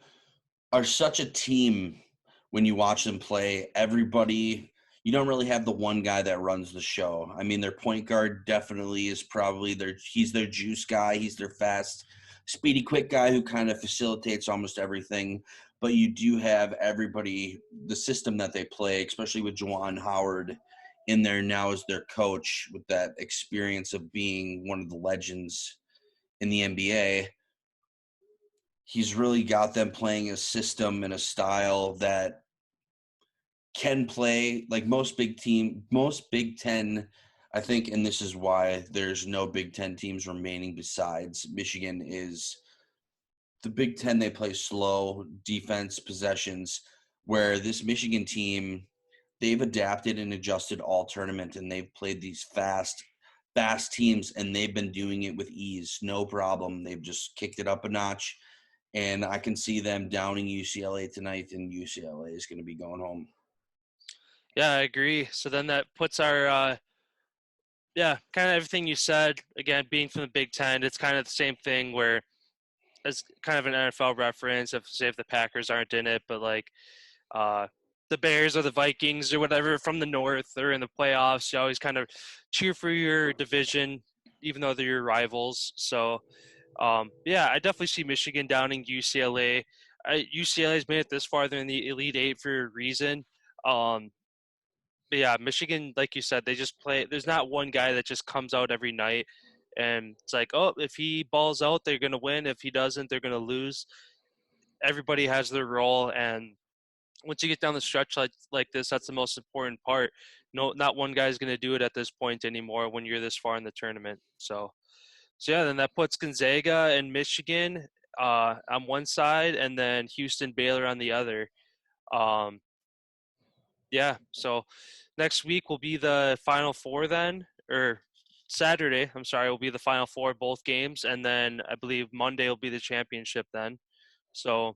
are such a team when you watch them play. Everybody, you don't really have the one guy that runs the show. I mean, their point guard definitely is probably he's their juice guy. He's their fast, speedy, quick guy who kind of facilitates almost everything. But you do have everybody, the system that they play, especially with Juwan Howard in there now as their coach with that experience of being one of the legends in the NBA. He's really got them playing a system and a style that can play like most Big Ten, I think, and this is why there's no Big Ten teams remaining besides Michigan, is the Big Ten, they play slow defense possessions, where this Michigan team, they've adapted and adjusted all tournament, and they've played these fast teams, and they've been doing it with ease, no problem. They've just kicked it up a notch, and I can see them downing UCLA tonight, and UCLA is going to be going home. Yeah, I agree. So then that puts our kind of everything you said. Again, being from the Big Ten, it's kind of the same thing where, as kind of an NFL reference, if the Packers aren't in it, but like the Bears or the Vikings or whatever from the North, they're in the playoffs. You always kind of cheer for your division, even though they're your rivals. So, I definitely see Michigan downing UCLA. UCLA's made it this far. They're in the Elite Eight for a reason. But yeah, Michigan, like you said, they just play. There's not one guy that just comes out every night and it's like, oh, if he balls out, they're going to win. If he doesn't, they're going to lose. Everybody has their role, and once you get down the stretch like this, that's the most important part. No, not one guy's going to do it at this point anymore when you're this far in the tournament. So yeah, then that puts Gonzaga and Michigan on one side, and then Houston-Baylor on the other. So next week will be the Final Four then, or Saturday, I'm sorry, will be the Final Four, both games, and then I believe Monday will be the championship then. So,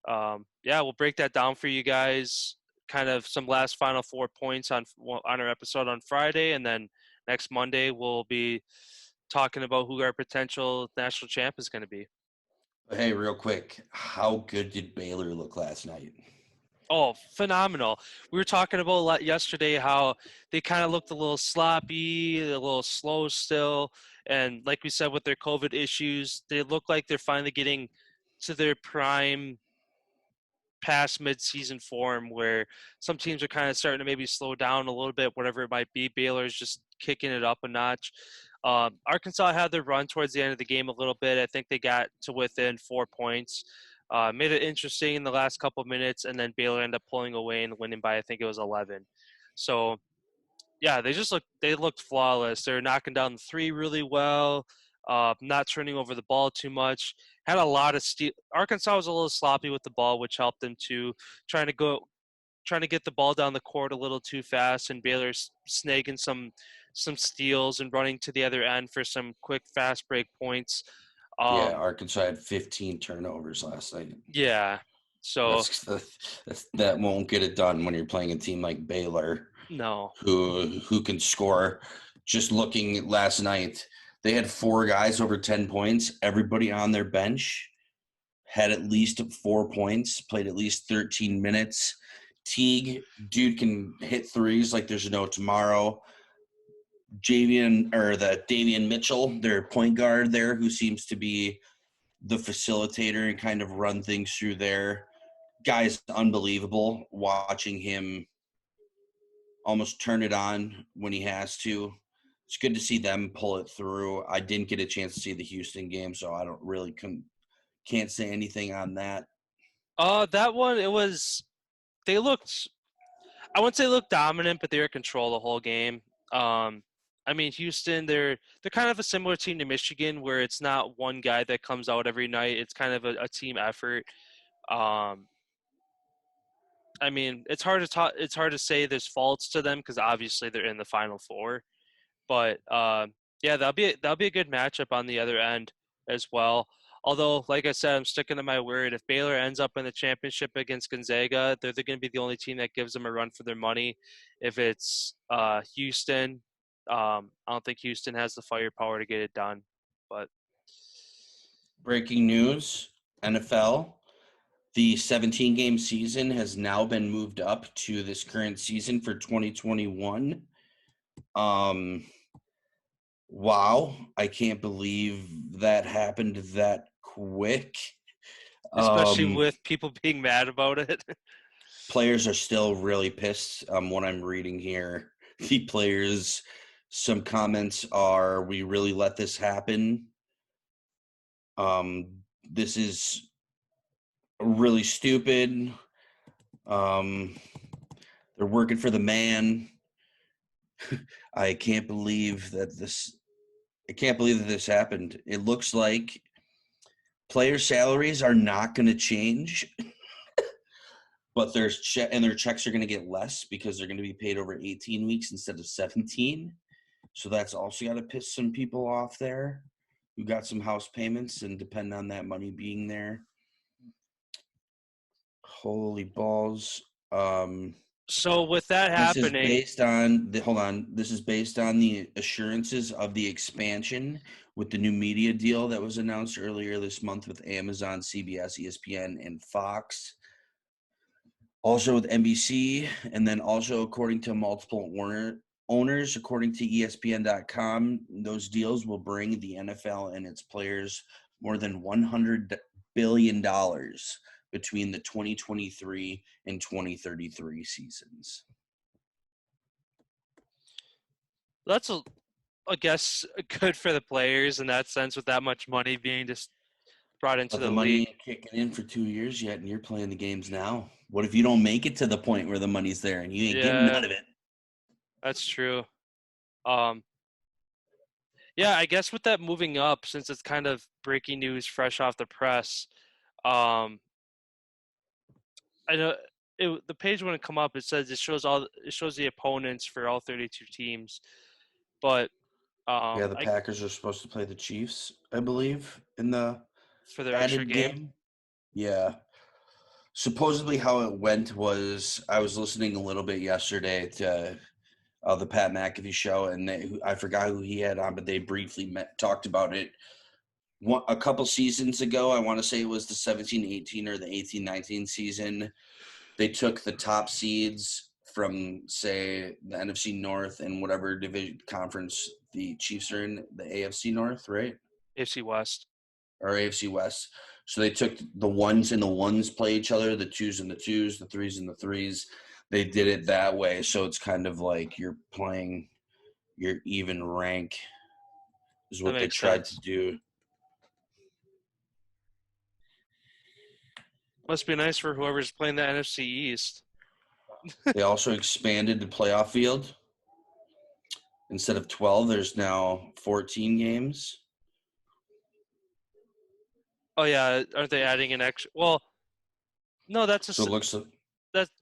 we'll break that down for you guys, kind of some last Final Four points on our episode on Friday, and then next Monday we'll be talking about who our potential national champ is going to be. Hey, real quick, how good did Baylor look last night? Oh, phenomenal. We were talking about yesterday how they kind of looked a little sloppy, a little slow still. And like we said, with their COVID issues, they look like they're finally getting to their prime past mid-season form, where some teams are kind of starting to maybe slow down a little bit, whatever it might be. Baylor's just kicking it up a notch. Arkansas had their run towards the end of the game a little bit. I think they got to within 4 points. Made it interesting in the last couple of minutes, and then Baylor ended up pulling away and winning by, I think it was 11. So, yeah, they looked flawless. They're knocking down the three really well, not turning over the ball too much. Had a lot of steal. Arkansas was a little sloppy with the ball, which helped them too. Trying to get the ball down the court a little too fast, and Baylor's snagging some steals and running to the other end for some quick fast break points. Arkansas had 15 turnovers last night. Yeah, so that won't get it done when you're playing a team like Baylor. No, who can score. Just looking last night, they had 4 guys over 10 points. Everybody on their bench had at least 4 points, played at least 13 minutes. Teague, dude, can hit threes like there's no tomorrow. Davian Mitchell, their point guard there, who seems to be the facilitator and kind of run things through there. guy's unbelievable. Watching him almost turn it on when he has to. It's good to see them pull it through. I didn't get a chance to see the Houston game, so I don't really can't say anything on that. That one, they looked, I wouldn't say looked dominant, but they were in control the whole game. I mean, Houston, they're kind of a similar team to Michigan, where it's not one guy that comes out every night. It's kind of a team effort. I mean, it's hard to say there's faults to them because obviously they're in the Final Four. But yeah, that'll be a good matchup on the other end as well. Although, like I said, I'm sticking to my word. If Baylor ends up in the championship against Gonzaga, they're going to be the only team that gives them a run for their money. If it's Houston, I don't think Houston has the firepower to get it done. But breaking news: NFL. The 17-game season has now been moved up to this current season for 2021. Wow, I can't believe that happened that quick. especially with people being mad about it. Players are still really pissed. What I'm reading here, the players, some comments are, "We really let this happen. This is really stupid. They're working for the man. I can't believe that this happened. It looks like player salaries are not going to change, but their checks are going to get less because they're going to be paid over 18 weeks instead of 17. So that's also got to piss some people off there who got some house payments and depend on that money being there. Holy balls. So with that happening, This is based on the assurances of the expansion with the new media deal that was announced earlier this month with Amazon, CBS, ESPN, and Fox. Also with NBC, and then also according to multiple owners, according to ESPN.com, those deals will bring the NFL and its players more than $100 billion between the 2023 and 2033 seasons. that's I guess good for the players in that sense, with that much money being just brought into But the the money league. ain't kicking in for 2 years yet, and you're playing the games now. What if you don't make it to the point where the money's there and you ain't getting none of it? That's true. Yeah, I guess with that moving up, since it's kind of breaking news, fresh off the press, I know the page wouldn't come up. It says it shows the opponents for all 32 teams, but The Packers are supposed to play the Chiefs, I believe, in the for their extra added game. game. Yeah. Supposedly how it went was I was listening a little bit yesterday to the Pat McAfee show, and I forgot who he had on, but they briefly talked about it a couple seasons ago. I want to say it was the 17-18 or the 18-19 season. They took the top seeds from, say, the NFC North and whatever division conference the Chiefs are in, the AFC North, right? AFC West. Or AFC West. So they took the ones and the ones play each other, the twos and the twos, the threes and the threes. They did it that way. So it's kind of like you're playing your even rank is what they tried to do. Must be nice for whoever's playing the NFC East. They also expanded the playoff field. Instead of 12, there's now 14 games. Oh yeah, aren't they adding an extra? Well, no, that was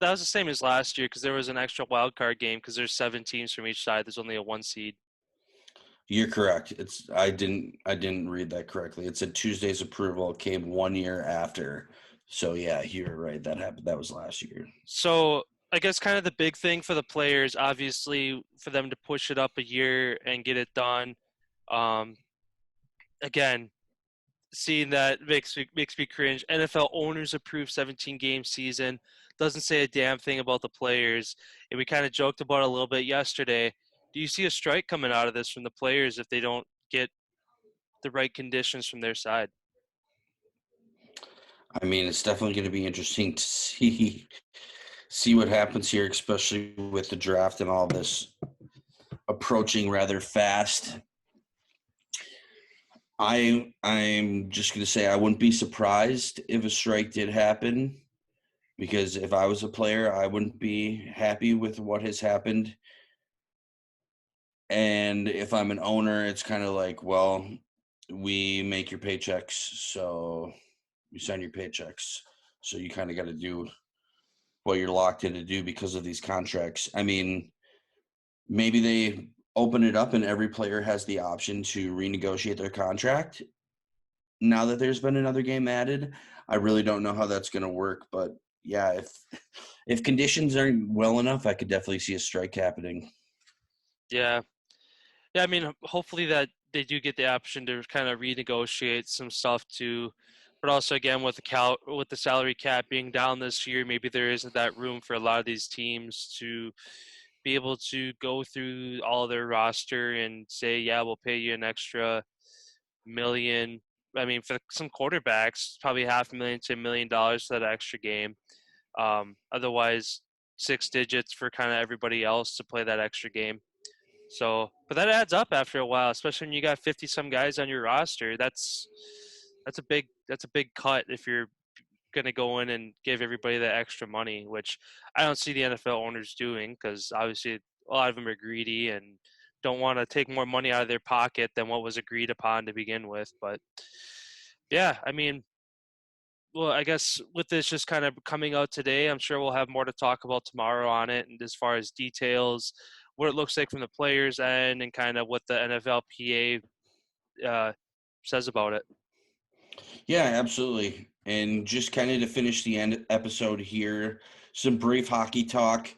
the same as last year because there was an extra wild card game because there's 7 teams from each side. There's only a 1 seed. You're correct. I didn't read that correctly. It said Tuesday's approval came 1 year after. So yeah, you're right. That happened. That was last year. So I guess kind of the big thing for the players, obviously, for them to push it up a year and get it done. Again, seeing that makes me cringe. NFL owners approved 17-game season. Doesn't say a damn thing about the players. And we kind of joked about it a little bit yesterday. Do you see a strike coming out of this from the players if they don't get the right conditions from their side? I mean, it's definitely going to be interesting to see what happens here, especially with the draft and all this approaching rather fast. I'm just going to say I wouldn't be surprised if a strike did happen, because if I was a player, I wouldn't be happy with what has happened. And if I'm an owner, it's kind of like, well, we make your paychecks, so you sign your paychecks. So you kind of got to do what you're locked in to do because of these contracts. I mean, maybe they open it up and every player has the option to renegotiate their contract. Now that there's been another game added, I really don't know how that's going to work. But yeah, if conditions aren't well enough, I could definitely see a strike happening. Yeah. Yeah, I mean, hopefully that they do get the option to kind of renegotiate some stuff too. But also, again, with the salary cap being down this year, maybe there isn't that room for a lot of these teams to be able to go through all their roster and say, yeah, we'll pay you an extra million. I mean, for some quarterbacks, probably $500,000 to $1 million for that extra game. Otherwise, six digits for kind of everybody else to play that extra game. So, but that adds up after a while, especially when you got 50 some guys on your roster. That's a big cut if you're going to go in and give everybody that extra money, which I don't see the NFL owners doing, because obviously a lot of them are greedy and don't want to take more money out of their pocket than what was agreed upon to begin with. But yeah, I mean, well, I guess with this just kind of coming out today, I'm sure we'll have more to talk about tomorrow on it, and as far as details, what it looks like from the players' end, and kind of what the NFLPA says about it. Yeah, absolutely. And just kind of to finish the end episode here, some brief hockey talk.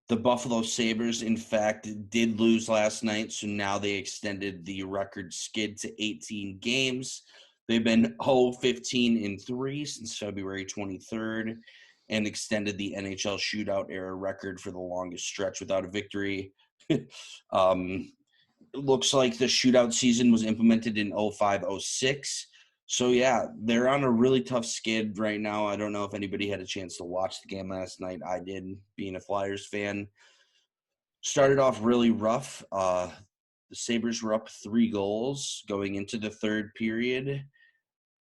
The Buffalo Sabres, in fact, did lose last night, so now they extended the record skid to 18 games. They've been 0-15-3 since February 23rd and extended the NHL shootout era record for the longest stretch without a victory. It looks like the shootout season was implemented in 05-06. So, yeah, they're on a really tough skid right now. I don't know if anybody had a chance to watch the game last night. I did, being a Flyers fan. Started off really rough. The Sabres were up 3 goals going into the third period.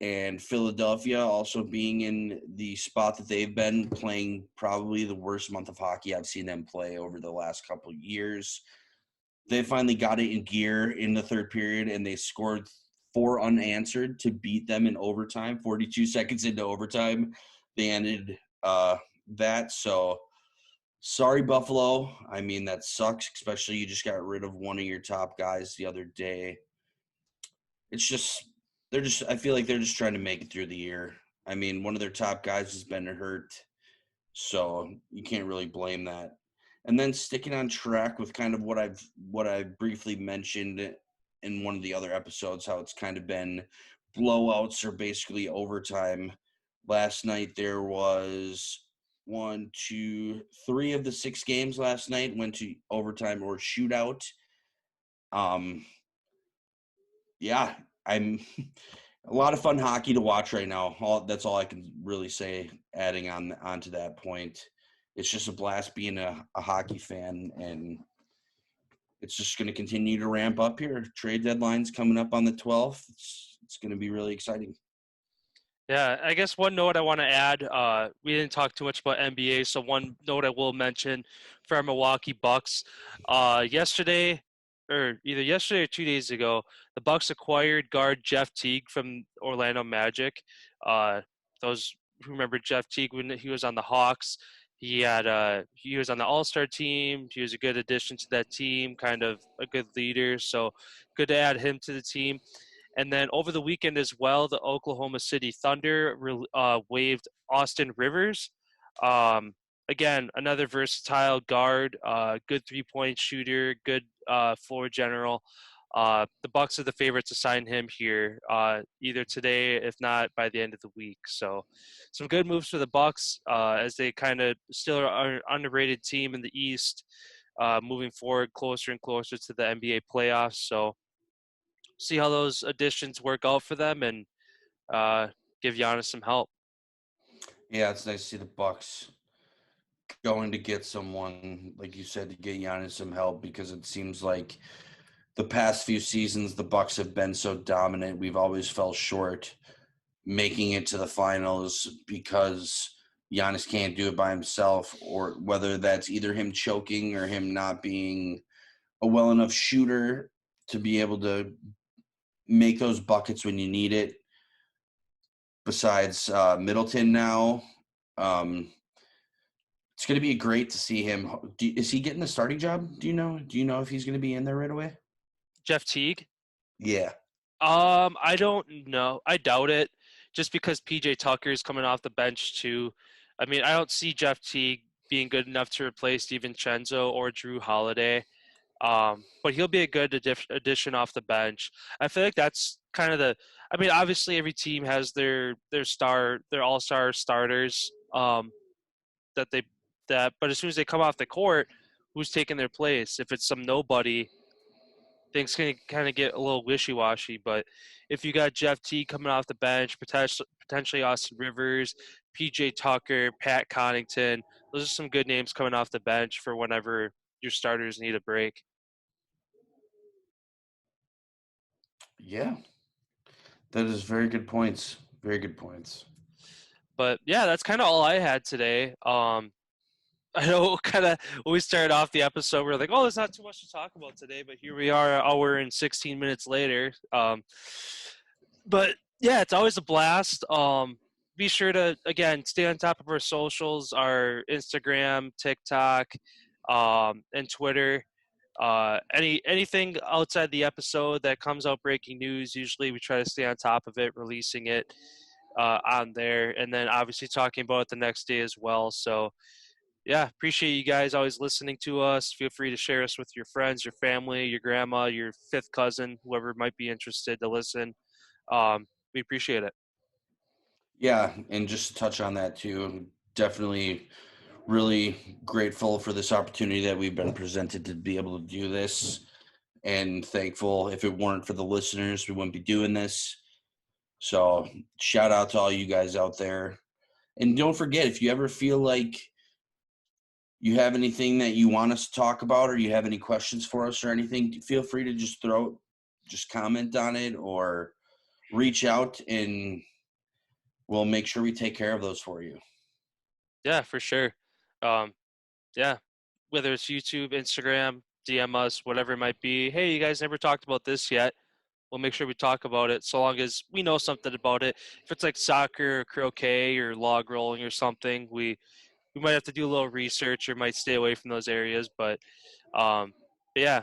And Philadelphia also being in the spot that they've been playing, probably the worst month of hockey I've seen them play over the last couple of years. They finally got it in gear in the third period, and they scored 4 unanswered to beat them in overtime. 42 seconds into overtime, they ended that. So, sorry, Buffalo. I mean, that sucks, especially you just got rid of one of your top guys the other day. It's just I feel like they're just trying to make it through the year. I mean, one of their top guys has been hurt, so you can't really blame that. And then sticking on track with kind of what I briefly mentioned in one of the other episodes, how it's kind of been blowouts or basically overtime. Last night there was 1, 2, 3 of the 6 games last night went to overtime or shootout. Yeah, I'm a lot of fun hockey to watch right now. That's all I can really say. Adding onto that point, it's just a blast being a hockey fan, and it's just going to continue to ramp up here. Trade deadline's coming up on the 12th. It's going to be really exciting. Yeah, I guess one note I want to add, we didn't talk too much about NBA, so one note I will mention for our Milwaukee Bucks. Yesterday, or either yesterday or 2 days ago, the Bucks acquired guard Jeff Teague from Orlando Magic. Those who remember Jeff Teague when he was on the Hawks, he was on the All-Star team. He was a good addition to that team, kind of a good leader. So good to add him to the team. And then over the weekend as well, the Oklahoma City Thunder waived Austin Rivers. Again, another versatile guard, good three-point shooter, good floor general. The Bucks are the favorites to sign him here, either today, if not by the end of the week. So, some good moves for the Bucks as they kind of still are an underrated team in the East, moving forward closer and closer to the NBA playoffs. So, see how those additions work out for them and give Giannis some help. Yeah, it's nice to see the Bucks going to get someone, like you said, to get Giannis some help, because it seems like the past few seasons the Bucks have been so dominant. We've always fell short making it to the finals because Giannis can't do it by himself, or whether that's either him choking or him not being a well enough shooter to be able to make those buckets when you need it. Besides Middleton now, it's going to be great to see him. Is he getting the starting job? Do you know? Do you know if he's going to be in there right away? Jeff Teague? Yeah. I don't know. I doubt it, just because PJ Tucker is coming off the bench too. I mean, I don't see Jeff Teague being good enough to replace DiVincenzo or Drew Holiday. But he'll be a good addition off the bench. I feel like that's kind of the. I mean, obviously every team has their all-star starters. That they but as soon as they come off the court, who's taking their place? If it's some nobody, things can kind of get a little wishy-washy. But if you got Jeff T coming off the bench, potentially Austin Rivers, PJ Tucker, Pat Connaughton, those are some good names coming off the bench for whenever your starters need a break. Yeah. That is very good points. Very good points. But yeah, that's kind of all I had today. I know kind of when we started off the episode, we are like, oh, there's not too much to talk about today, but here we are, an hour and 16 minutes later. But yeah, it's always a blast. Be sure to, again, stay on top of our socials, our Instagram, TikTok, and Twitter. Anything outside the episode that comes out breaking news, usually we try to stay on top of it, releasing it on there, and then obviously talking about it the next day as well. So yeah, appreciate you guys always listening to us. Feel free to share us with your friends, your family, your grandma, your fifth cousin, whoever might be interested to listen. We appreciate it. Yeah, and just to touch on that too, I'm definitely really grateful for this opportunity that we've been presented to be able to do this, and thankful. If it weren't for the listeners, we wouldn't be doing this. So shout out to all you guys out there. And don't forget, if you ever feel like you have anything that you want us to talk about, or you have any questions for us or anything, feel free to just comment on it or reach out, and we'll make sure we take care of those for you. Yeah, for sure. Yeah, whether it's YouTube, Instagram, DM us, whatever it might be. Hey, you guys never talked about this yet. We'll make sure we talk about it, so long as we know something about it. If it's like soccer or croquet or log rolling or something, we might have to do a little research or might stay away from those areas. But yeah,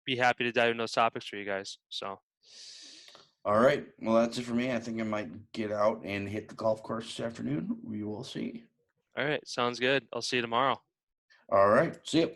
be happy to dive into those topics for you guys. So All right. Well, that's it for me. I think I might get out and hit the golf course this afternoon. We will see. all right, sounds good. I'll see you tomorrow. All right. See you.